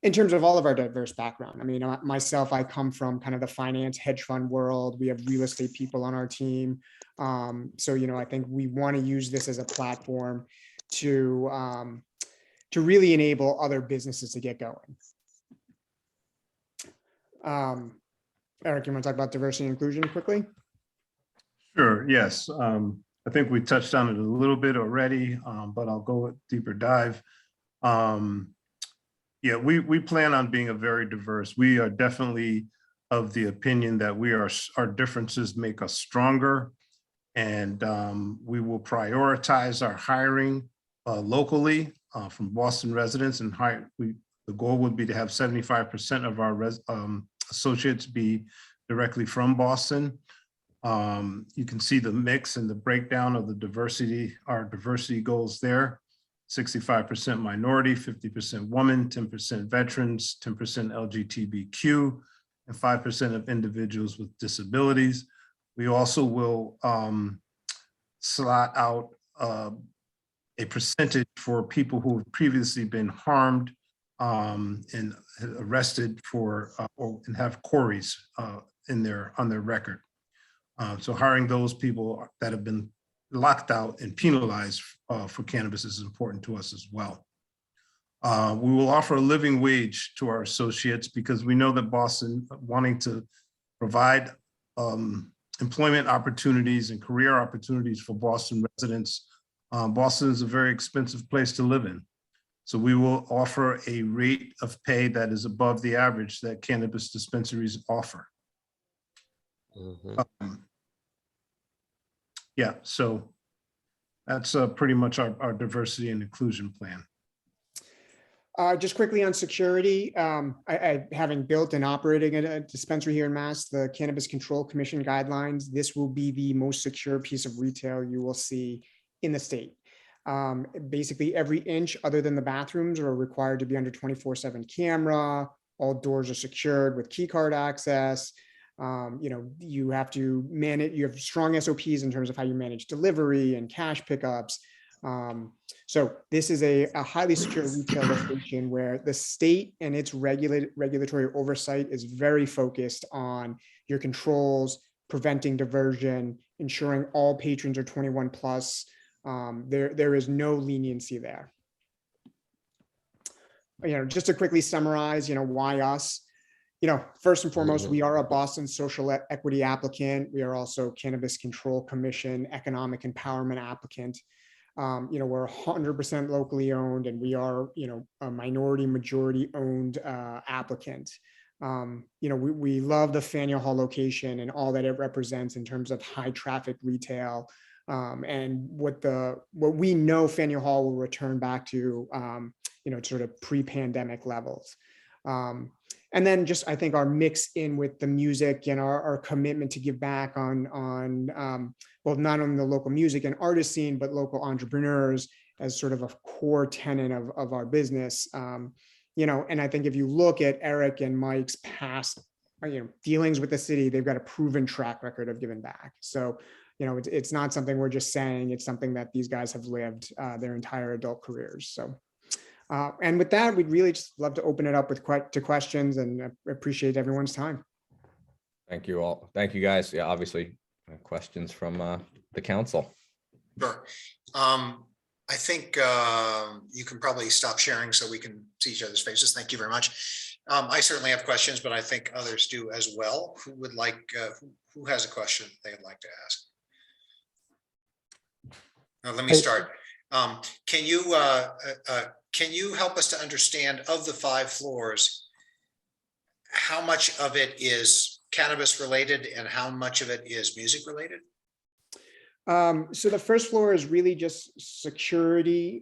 S19: in terms of all of our diverse background, I mean, myself, I come from kind of the finance hedge fund world. We have real estate people on our team. So, you know, I think we want to use this as a platform to really enable other businesses to get going. Eric, you want to talk about diversity and inclusion quickly?
S20: Sure, yes. I think we touched on it a little bit already, but I'll go a deeper dive. Yeah, we plan on being a very diverse. We are definitely of the opinion that our differences make us stronger, and we will prioritize our hiring locally from Boston residents, and the goal would be to have 75% of our associates be directly from Boston. You can see the mix and the breakdown of the diversity, our diversity goals there. 65% minority, 50% women, 10% veterans, 10% LGBTQ, and 5% of individuals with disabilities. We also will slot out a percentage for people who have previously been harmed and arrested for and have quarries on their record. So hiring those people that have been locked out and penalized for cannabis is important to us as well. We will offer a living wage to our associates because we know that Boston, wanting to provide employment opportunities and career opportunities for Boston residents, Boston is a very expensive place to live in. So we will offer a rate of pay that is above the average that cannabis dispensaries offer. Yeah, so that's pretty much our diversity and inclusion plan.
S19: Just quickly on security, I having built and operating a dispensary here in Mass, the Cannabis Control Commission guidelines, this will be the most secure piece of retail you will see in the state. Basically every inch other than the bathrooms are required to be under 24/7 camera. All doors are secured with key card access. You know, you have to manage, you have strong SOPs in terms of how you manage delivery and cash pickups. So this is a highly secure retail location where the state and its regulatory oversight is very focused on your controls, preventing diversion, ensuring all patrons are 21 plus. There is no leniency there. just to quickly summarize, why us? First and foremost, we are a Boston social equity applicant. We are also Cannabis Control Commission economic empowerment applicant. We're 100% locally owned, and we are, a minority majority owned applicant. We love the Faneuil Hall location and all that it represents in terms of high traffic retail, and what we know Faneuil Hall will return back to, sort of pre-pandemic levels. And then just, I think our mix in with the music and our commitment to give back on well, not only the local music and artist scene, but local entrepreneurs as sort of a core tenet of our business. And I think if you look at Eric and Mike's past, dealings with the city, they've got a proven track record of giving back. So, it's not something we're just saying, it's something that these guys have lived their entire adult careers. So. And with that, we'd really just love to open it up to questions, and appreciate everyone's time.
S18: Thank you all. Thank you guys. Yeah, obviously questions from the council.
S1: Sure. I think you can probably stop sharing so we can see each other's faces. Thank you very much. I certainly have questions, but I think others do as well. Who would like, who has a question they'd like to ask? Let me start. Can you help us to understand, of the 5 floors, how much of it is cannabis related and how much of it is music related?
S19: So the first floor is really just security.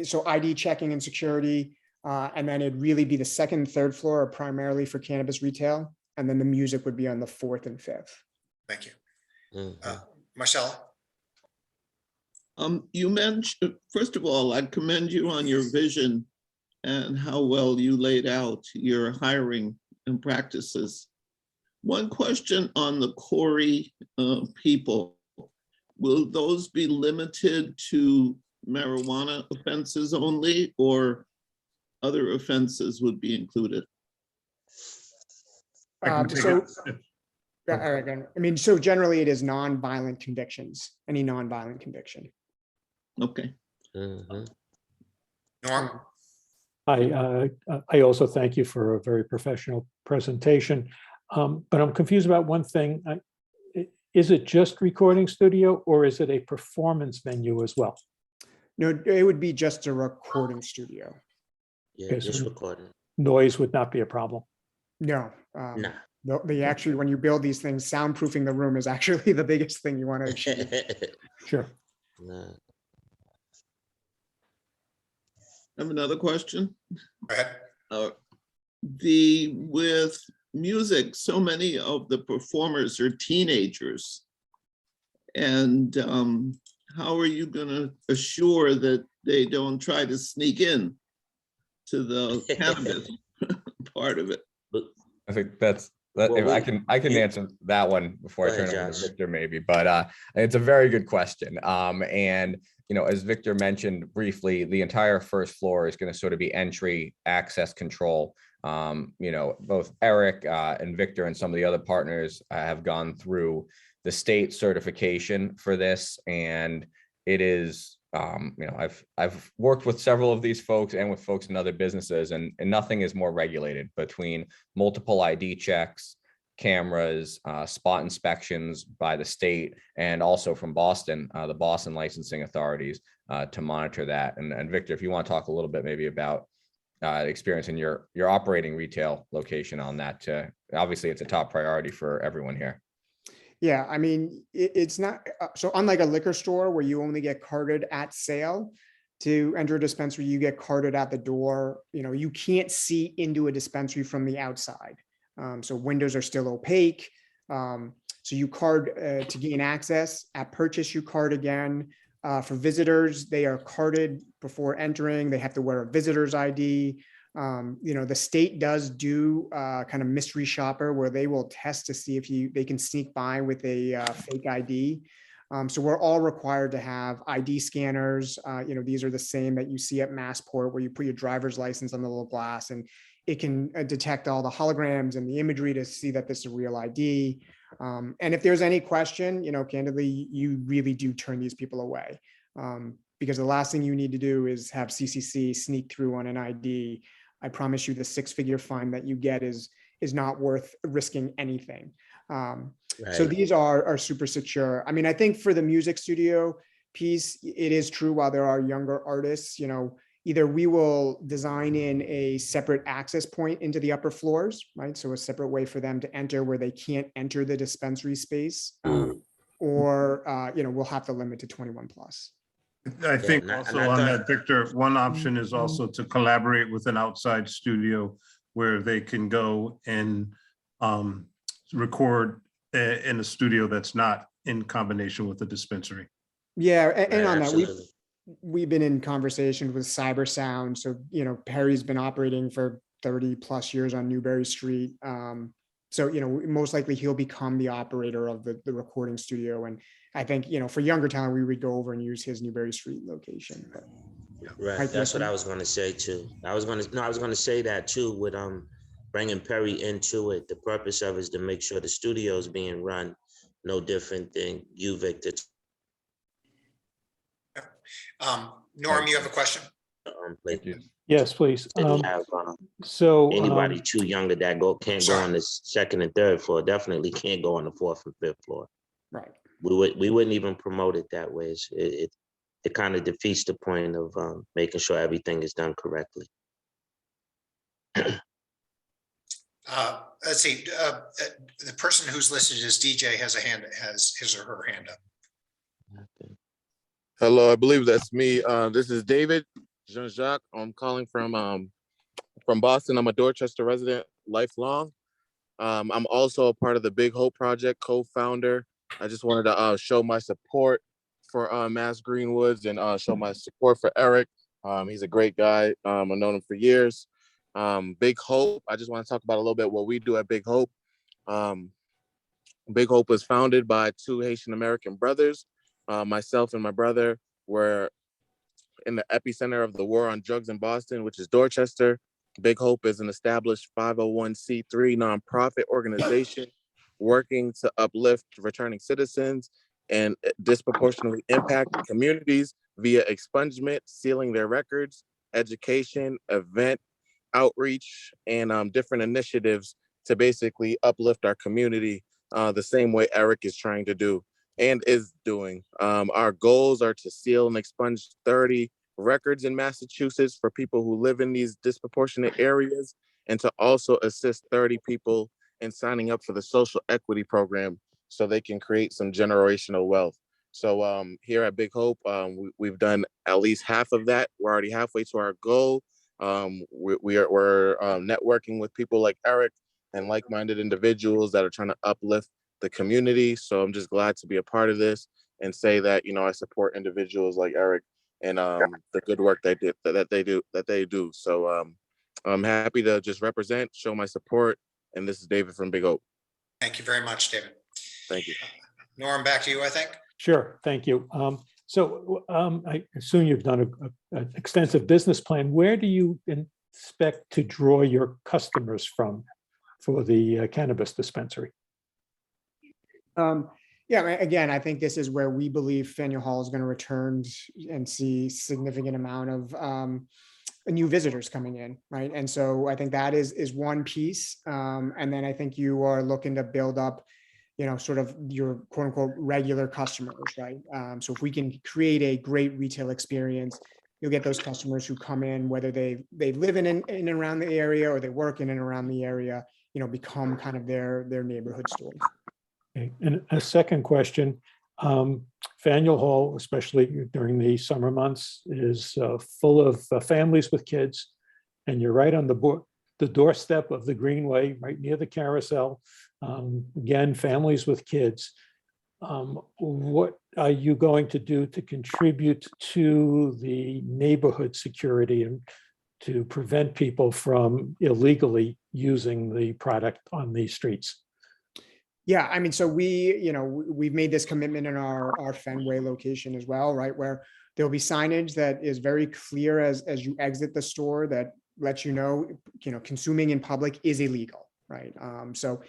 S19: So ID checking and security. And then it'd really be the second and third floor are primarily for cannabis retail. And then the music would be on the 4th and 5th.
S1: Thank you. Marcella?
S12: You mentioned, first of all, I commend you on your vision and how well you laid out your hiring and practices. One question on the Corey people, will those be limited to marijuana offenses only, or other offenses would be included?
S19: So generally it is non-violent convictions, any non-violent conviction.
S12: Okay.
S1: Norm?
S16: I also thank you for a very professional presentation, but I'm confused about one thing. Is it just recording studio, or is it a performance venue as well?
S19: No, it would be just a recording studio.
S21: Yeah,
S16: Okay,
S21: just
S16: so
S21: recording.
S16: noise would not be a problem.
S19: No.
S21: Nah.
S19: They actually, when you build these things, soundproofing the room is actually the biggest thing you want to achieve.
S16: Sure.
S21: Nah.
S12: I have another question.
S1: Go ahead.
S12: With music, so many of the performers are teenagers. And how are you going to assure that they don't try to sneak in to the cannabis part of it?
S18: I think that's that.
S21: Well,
S18: I can answer that one before I turn it over to Victor, maybe. But it's a very good question. And as Victor mentioned briefly, the entire first floor is going to sort of be entry access control. Both Eric and Victor and some of the other partners have gone through the state certification for this, and it is. I've worked with several of these folks and with folks in other businesses, and nothing is more regulated between multiple ID checks, cameras, spot inspections by the state, and also from Boston, the Boston licensing authorities to monitor that. And Victor, if you want to talk a little bit maybe about experience in your operating retail location on that, obviously it's a top priority for everyone here.
S19: Yeah, I mean, it's not, so unlike a liquor store where you only get carded at sale, to enter a dispensary, you get carded at the door. You can't see into a dispensary from the outside. So windows are still opaque. So you card to gain access. At purchase, you card again. For visitors, they are carded before entering. They have to wear a visitor's ID. The state does do kind of mystery shopper where they will test to see if they can sneak by with a fake ID. So we're all required to have ID scanners. These are the same that you see at Massport, where you put your driver's license on the little glass and it can detect all the holograms and the imagery to see that this is a real ID. And if there's any question, candidly, you really do turn these people away. because the last thing you need to do is have CCC sneak through on an ID. I promise you the 6-figure fine that you get is not worth risking anything. So
S21: Right.
S19: these are super secure. I mean, I think for the music studio piece, it is true while there are younger artists, either we will design in a separate access point into the upper floors, right? So a separate way for them to enter where they can't enter the dispensary space, or, we'll have to limit to 21 plus.
S20: I think
S21: and I
S20: also on
S21: thought-
S20: that, Victor, one option is also to collaborate with an outside studio where they can go and record in a studio that's not in combination with the dispensary.
S19: Yeah, and
S21: Right,
S19: on that,
S21: absolutely.
S19: we've been in conversations with Cyber Sound. So, Perry's been operating for 30 plus years on Newberry Street. So, most likely he'll become the operator of the recording studio. And I think, for younger talent, we would go over and use his Newberry Street location. But,
S21: Right, that's what I was going to say too. I was going to say that too with bringing Perry into it. The purpose of it is to make sure the studio is being run no different than you, Victor.
S1: Norm, you have a question?
S21: Thank you.
S16: Yes, please.
S21: Didn't have
S16: So
S21: anybody too younger that can't go on the second and third floor. Definitely can't go on the fourth and fifth floor.
S19: Right.
S21: We wouldn't even promote it that way. It kind of defeats the point of making sure everything is done correctly.
S1: Let's see, the person who's listed as DJ has his or her hand up.
S4: Hello, I believe that's me. This is David Jean-Jacques. I'm calling from Boston. I'm a Dorchester resident, lifelong. I'm also a part of the Big Hope Project, co-founder. I just wanted to show my support for Mass Greenwoods and show my support for Eric. He's a great guy. I've known him for years. Big Hope, I just want to talk about a little bit what we do at Big Hope. Big Hope was founded by 2 Haitian American brothers. Myself and my brother were in the epicenter of the war on drugs in Boston, which is Dorchester. Big Hope is an established 501c3 nonprofit organization working to uplift returning citizens and disproportionately impact communities via expungement, sealing their records, education, event, outreach, and different initiatives to basically uplift our community the same way Eric is trying to do and is doing. Our goals are to seal and expunge 30 records in Massachusetts for people who live in these disproportionate areas, and to also assist 30 people in signing up for the social equity program so they can create some generational wealth. So here at Big Hope, we've done at least half of that. We're already halfway to our goal. We're networking with people like Eric and like-minded individuals that are trying to uplift the community. So I'm just glad to be a part of this and say that, I support individuals like Eric and the good work they do. So I'm happy to just represent, show my support. And this is David from Big Hope.
S1: Thank you very much, David.
S4: Thank you.
S1: Norm, back to you, I think.
S16: Sure, thank you. So I assume you've done an extensive business plan. Where do you expect to draw your customers from for the cannabis dispensary?
S19: Yeah, again, I think this is where we believe Faneuil Hall is going to return and see significant amount of new visitors coming in, right? And so I think that is one piece. And then I think you are looking to build up, sort of your quote unquote regular customers, right? So if we can create a great retail experience, you'll get those customers who come in, whether they live in and around the area or they work in and around the area, become kind of their neighborhood store.
S16: Okay. And a second question, Faneuil Hall, especially during the summer months, is full of families with kids, and you're right on the doorstep of the Greenway, right near the carousel. Again, families with kids. What are you going to do to contribute to the neighborhood security and to prevent people from illegally using the product on the streets?
S19: Yeah, I mean, so we've made this commitment in our Fenway location as well, right? Where there'll be signage that is very clear as you exit the store that lets consuming in public is illegal, right? So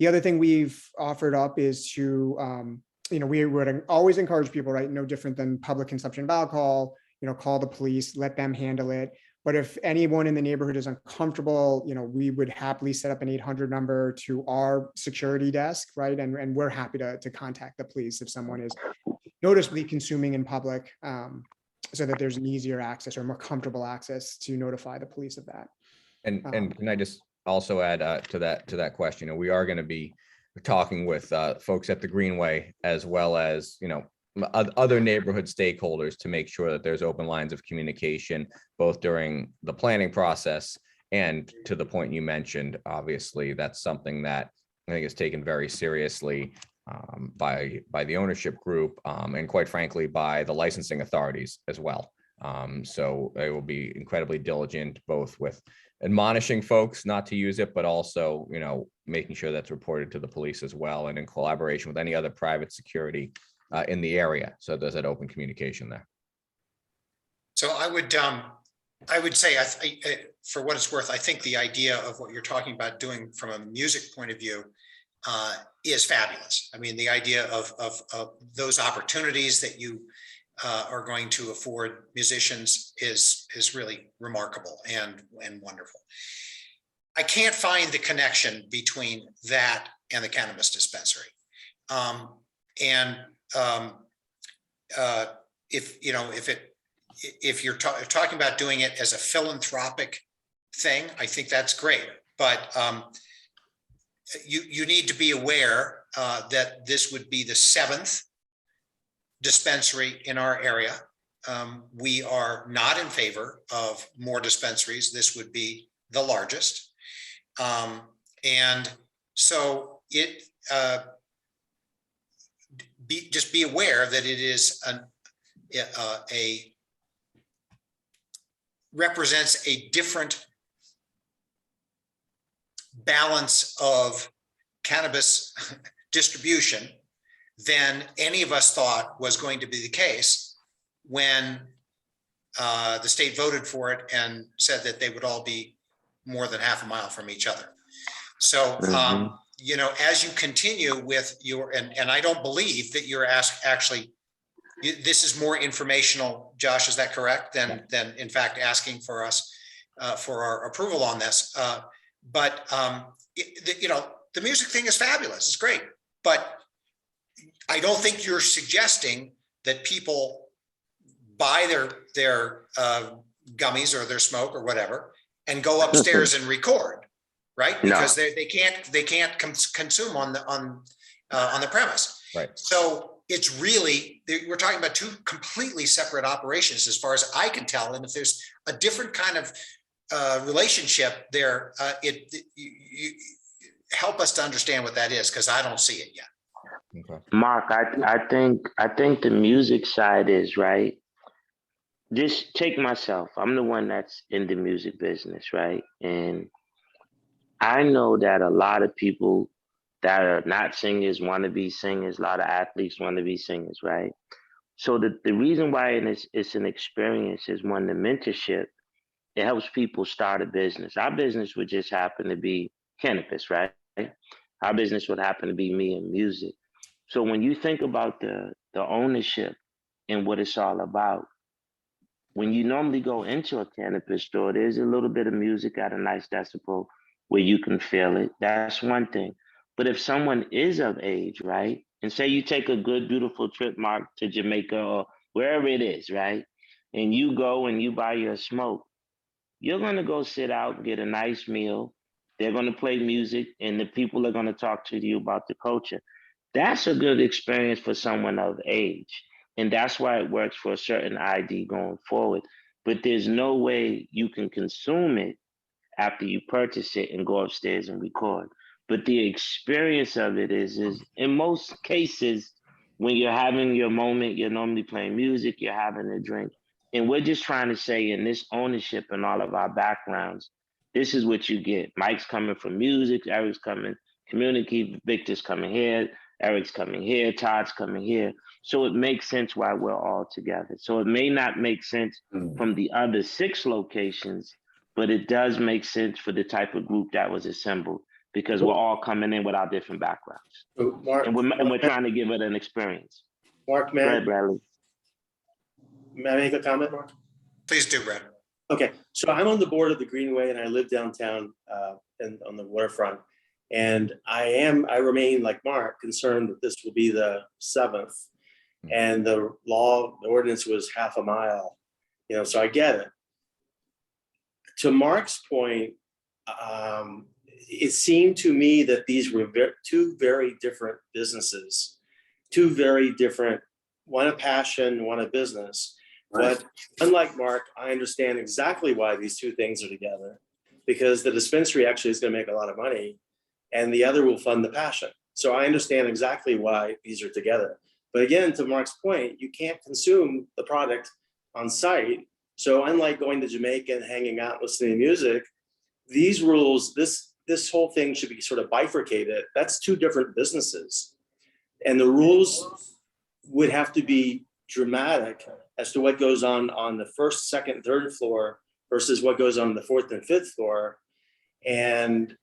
S19: the other thing we've offered up is to we would always encourage people, right? No different than public consumption of alcohol, call the police, let them handle it. But if anyone in the neighborhood is uncomfortable, we would happily set up an 800 number to our security desk, right? And we're happy to contact the police if someone is noticeably consuming in public, so that there's an easier access or more comfortable access to notify the police of that.
S18: And can I just also add to that question? We are going to be talking with folks at the Greenway as well as other neighborhood stakeholders to make sure that there's open lines of communication both during the planning process and to the point you mentioned. Obviously, that's something that I think is taken very seriously by the ownership group and quite frankly by the licensing authorities as well. So they will be incredibly diligent both with admonishing folks not to use it, but also making sure that's reported to the police as well, and in collaboration with any other private security in the area. So there's that open communication there.
S1: So I would say, for what it's worth, I think the idea of what you're talking about doing from a music point of view is fabulous. I mean, the idea of those opportunities that you are going to afford musicians is really remarkable and wonderful. I can't find the connection between that and the cannabis dispensary. If you're talking about doing it as a philanthropic thing, I think that's great. But you need to be aware that this would be the 7th dispensary in our area. We are not in favor of more dispensaries. This would be the largest. And so just be aware that it is represents a different balance of cannabis distribution than any of us thought was going to be the case when the state voted for it and said that they would all be more than half a mile from each other. So, as you continue with your, and I don't believe that you're actually, this is more informational, Josh, is that correct? Than in fact asking for us for our approval on this. But the music thing is fabulous. It's great. But I don't think you're suggesting that people buy their gummies or their smoke or whatever and go upstairs and record, right? Because they can't consume on the premise.
S18: Right.
S1: So it's really, we're talking about two completely separate operations as far as I can tell. And if there's a different kind of relationship there, you help us to understand what that is, because I don't see it yet.
S18: Okay.
S21: Mark, I think the music side is right. Just take myself. I'm the one that's in the music business, right? And I know that a lot of people that are not singers want to be singers. A lot of athletes want to be singers, right? So the reason why it's an experience is, one, the mentorship. It helps people start a business. Our business would just happen to be cannabis, right? Our business would happen to be me and music. So when you think about the ownership and what it's all about, when you normally go into a cannabis store, there's a little bit of music at a nice decibel where you can feel it. That's one thing. But if someone is of age, right, and say you take a good, beautiful trip, Mark, to Jamaica or wherever it is, right, and you go and you buy your smoke, you're going to go sit out and get a nice meal. They're going to play music, and the people are going to talk to you about the culture. That's a good experience for someone of age. And that's why it works for a certain ID going forward. But there's no way you can consume it after you purchase it and go upstairs and record. But the experience of it is in most cases, when you're having your moment, you're normally playing music, you're having a drink. And we're just trying to say, in this ownership and all of our backgrounds, this is what you get. Mike's coming from music, Eric's coming community, Victor's coming here, Eric's coming here, Todd's coming here. So it makes sense why we're all together. So it may not make sense from the other 6 locations, but it does make sense for the type of group that was assembled.
S6: because we're all coming in with our different backgrounds.
S15: So Mark,
S6: And we're trying to give it an experience.
S15: Mark,
S6: Go ahead, Bradley.
S15: may I make a comment, Mark?
S1: Please do, Brad.
S15: Okay, so I'm on the board of the Greenway and I live downtown and on the waterfront. And I remain like Mark, concerned that this will be the 7th. And the ordinance was half a mile, so I get it. To Mark's point, it seemed to me that these were two very different businesses, two very different, one a passion, one a business. But unlike Mark, I understand exactly why these two things are together, because the dispensary actually is going to make a lot of money and the other will fund the passion. So I understand exactly why these are together. But again, to Mark's point, you can't consume the product on site. So unlike going to Jamaica and hanging out, listening to music, these rules, this whole thing should be sort of bifurcated. That's two different businesses. And the rules would have to be dramatic as to what goes on the first, second, third floor versus what goes on the fourth and fifth floor. And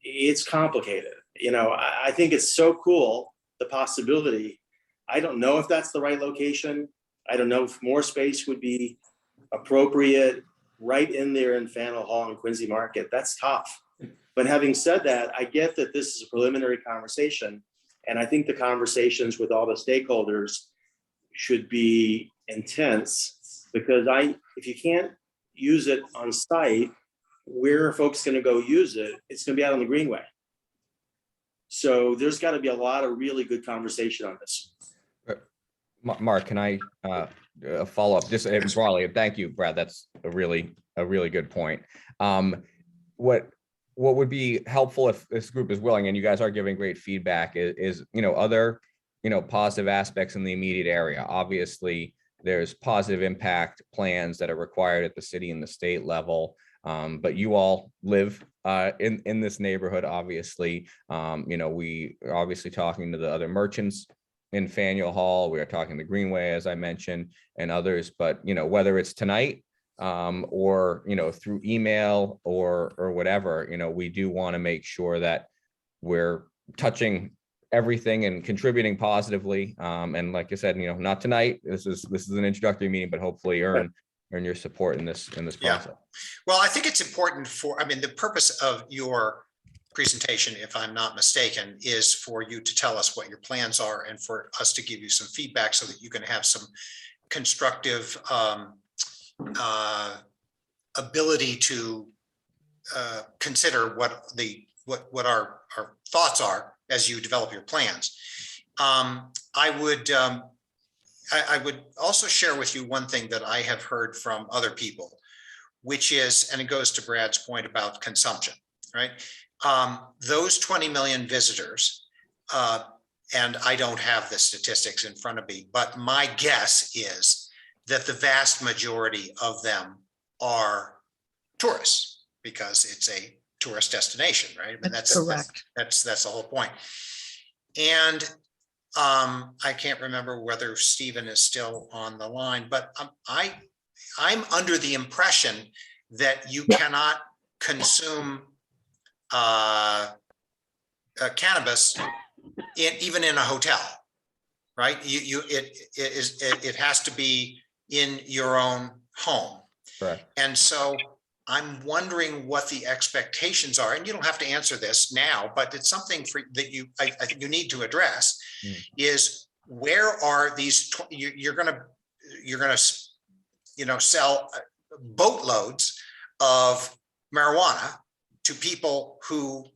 S15: it's complicated. I think it's so cool, the possibility. I don't know if that's the right location. I don't know if more space would be appropriate right in there in Faneuil Hall and Quincy Market. That's tough. But having said that, I get that this is a preliminary conversation. And I think the conversations with all the stakeholders should be intense, because if you can't use it on site, where are folks going to go use it? It's going to be out on the Greenway. So there's got to be a lot of really good conversation on this.
S18: Mark, can I follow up just broadly? Thank you, Brad. That's a really good point. What would be helpful if this group is willing, and you guys are giving great feedback, is other positive aspects in the immediate area. Obviously, there's positive impact plans that are required at the city and the state level. But you all live in this neighborhood, obviously. We are obviously talking to the other merchants in Faneuil Hall. We are talking to Greenway, as I mentioned, and others. But whether it's tonight or through email or whatever, we do want to make sure that we're touching everything and contributing positively. And like I said, not tonight. This is an introductory meeting, but hopefully earn your support in this process.
S1: Yeah. Well, I think it's important the purpose of your presentation, if I'm not mistaken, is for you to tell us what your plans are and for us to give you some feedback so that you can have some constructive ability to consider what our thoughts are as you develop your plans. I would also share with you one thing that I have heard from other people, which is, and it goes to Brad's point about consumption, right? Those 20 million visitors, and I don't have the statistics in front of me, but my guess is that the vast majority of them are tourists, because it's a tourist destination, right? I mean, that's correct. That's the whole point. And I can't remember whether Stephen is still on the line, but I'm under the impression that you cannot consume cannabis even in a hotel, right? It has to be in your own home.
S18: Correct.
S1: And so I'm wondering what the expectations are, and you don't have to answer this now, but it's something that I think you need to address. Is where are these? You're gonna sell boatloads of marijuana to people who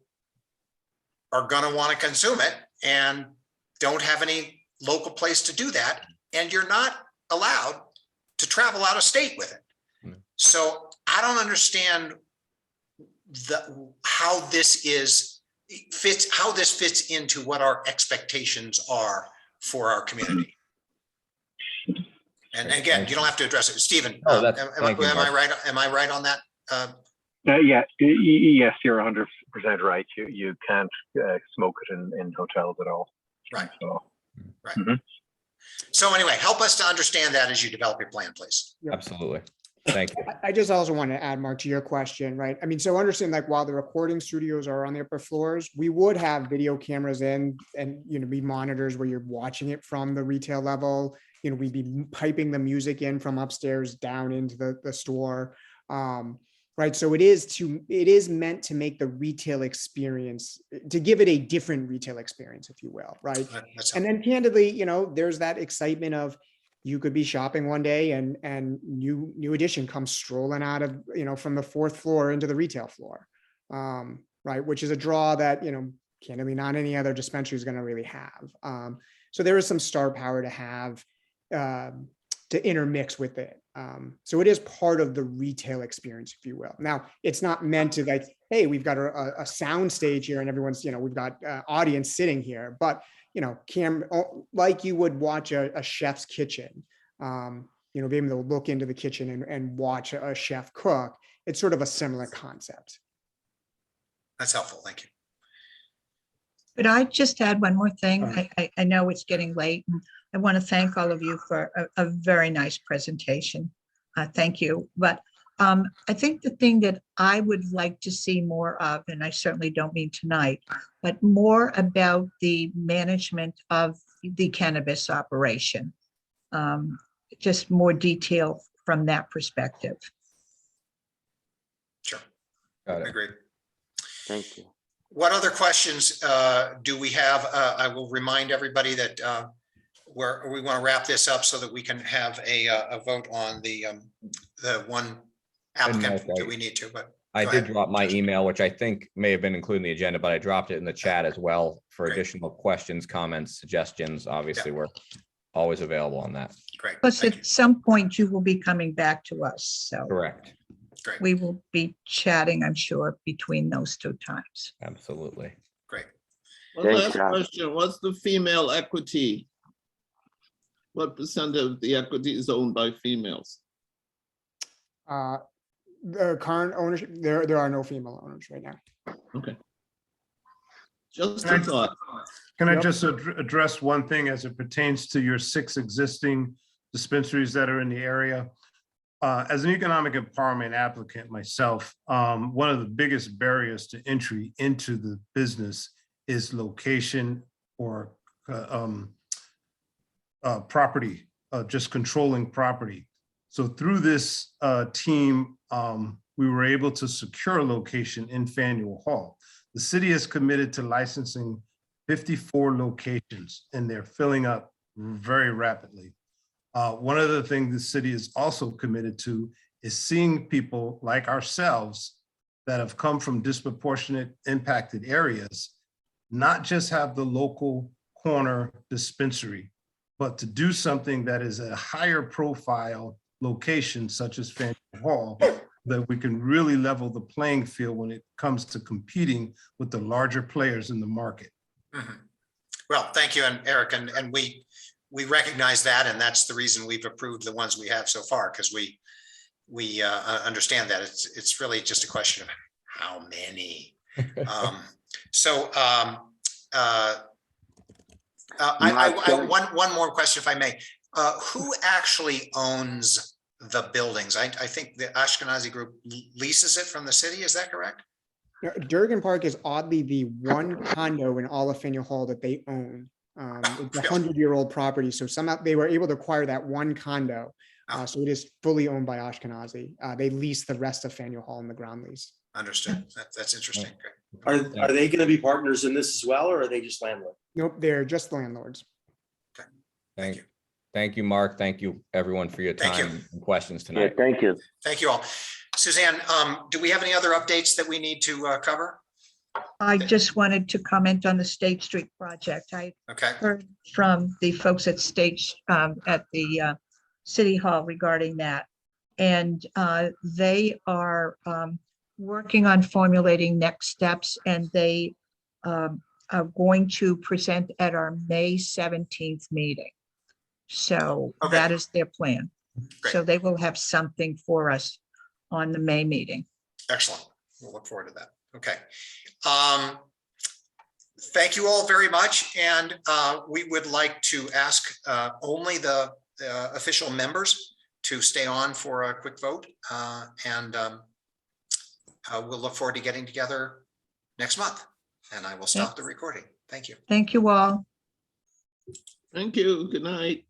S1: are gonna want to consume it and don't have any local place to do that, and you're not allowed to travel out of state with it. So I don't understand how this fits into what our expectations are for our community. And again, you don't have to address it, Stephen. Am I right? Am I right on that?
S22: Yes, you're 100% right. You can't smoke it in hotels at all.
S1: Right.
S22: So,
S1: right. So anyway, help us to understand that as you develop your plan, please.
S18: Absolutely. Thank you.
S19: I just also want to add, Mark, to your question, right? I mean, so understand, like, while the recording studios are on the upper floors, we would have video cameras in and, be monitors where you're watching it from the retail level. We'd be piping the music in from upstairs down into the store. Right. So it is meant to make the retail experience, to give it a different retail experience, if you will. Right. And then candidly, there's that excitement of, you could be shopping one day and New Edition comes strolling out of, from the 4th floor into the retail floor. Right. Which is a draw that, candidly, not any other dispensary is going to really have. So there is some star power to have, to intermix with it. So it is part of the retail experience, if you will. Now, it's not meant to like, hey, we've got a sound stage here and everyone's, we've got audience sitting here, but like you would watch a chef's kitchen, being able to look into the kitchen and watch a chef cook. It's sort of a similar concept.
S1: That's helpful. Thank you.
S2: But I just add one more thing. I know it's getting late. And I want to thank all of you for a very nice presentation. Thank you. But I think the thing that I would like to see more of, and I certainly don't mean tonight, but more about the management of the cannabis operation. Just more detail from that perspective.
S1: Sure.
S18: Got it.
S1: Agreed.
S6: Thank you.
S1: What other questions do we have? I will remind everybody that we want to wrap this up so that we can have a vote on the one applicant that we need to, but.
S18: I did drop my email, which I think may have been included in the agenda, but I dropped it in the chat as well for additional questions, comments, suggestions. Obviously, we're always available on that.
S1: Great.
S2: Plus, at some point, you will be coming back to us. So
S18: correct.
S1: Great.
S2: We will be chatting, I'm sure, between those 2 times.
S18: Absolutely.
S1: Great.
S12: One last question. What's the female equity? What percent of the equity is owned by females?
S19: The current ownership, there are no female owners right now.
S12: Okay. Just a thought.
S20: Can I just address one thing as it pertains to your 6 existing dispensaries that are in the area? As an economic empowerment applicant myself, one of the biggest barriers to entry into the business is location or property, just controlling property. So through this team, we were able to secure a location in Faneuil Hall. The city is committed to licensing 54 locations, and they're filling up very rapidly. One of the things the city is also committed to is seeing people like ourselves that have come from disproportionate impacted areas, not just have the local corner dispensary, but to do something that is a higher profile location such as Faneuil Hall, that we can really level the playing field when it comes to competing with the larger players in the market.
S1: Mm-hmm. Well, thank you, and Eric, and we recognize that, and that's the reason we've approved the ones we have so far, because we understand that it's really just a question of how many. One more question, if I may. Who actually owns the buildings? I think the Ashkenazi group leases it from the city. Is that correct?
S19: Durgan Park is oddly the one condo in all of Faneuil Hall that they own. It's a 100-year-old property. So somehow they were able to acquire that one condo. So it is fully owned by Ashkenazi. They lease the rest of Faneuil Hall in the ground lease.
S1: Understood. That's interesting.
S15: Are they going to be partners in this as well, or are they just landlords?
S19: Nope, they're just landlords.
S1: Okay.
S18: Thank you. Thank you, Mark. Thank you, everyone, for your time and questions tonight.
S6: Yeah, thank you.
S1: Thank you all. Suzanne, do we have any other updates that we need to cover?
S2: I just wanted to comment on the State Street project. I heard from the folks at at the City Hall regarding that. And they are working on formulating next steps, and they are going to present at our May 17th meeting. So that is their plan.
S1: Great.
S2: So they will have something for us on the May meeting.
S1: Excellent. We'll look forward to that. Okay. Thank you all very much. And we would like to ask only the official members to stay on for a quick vote. And we'll look forward to getting together next month. And I will stop the recording. Thank you.
S2: Thank you all.
S12: Thank you. Good night.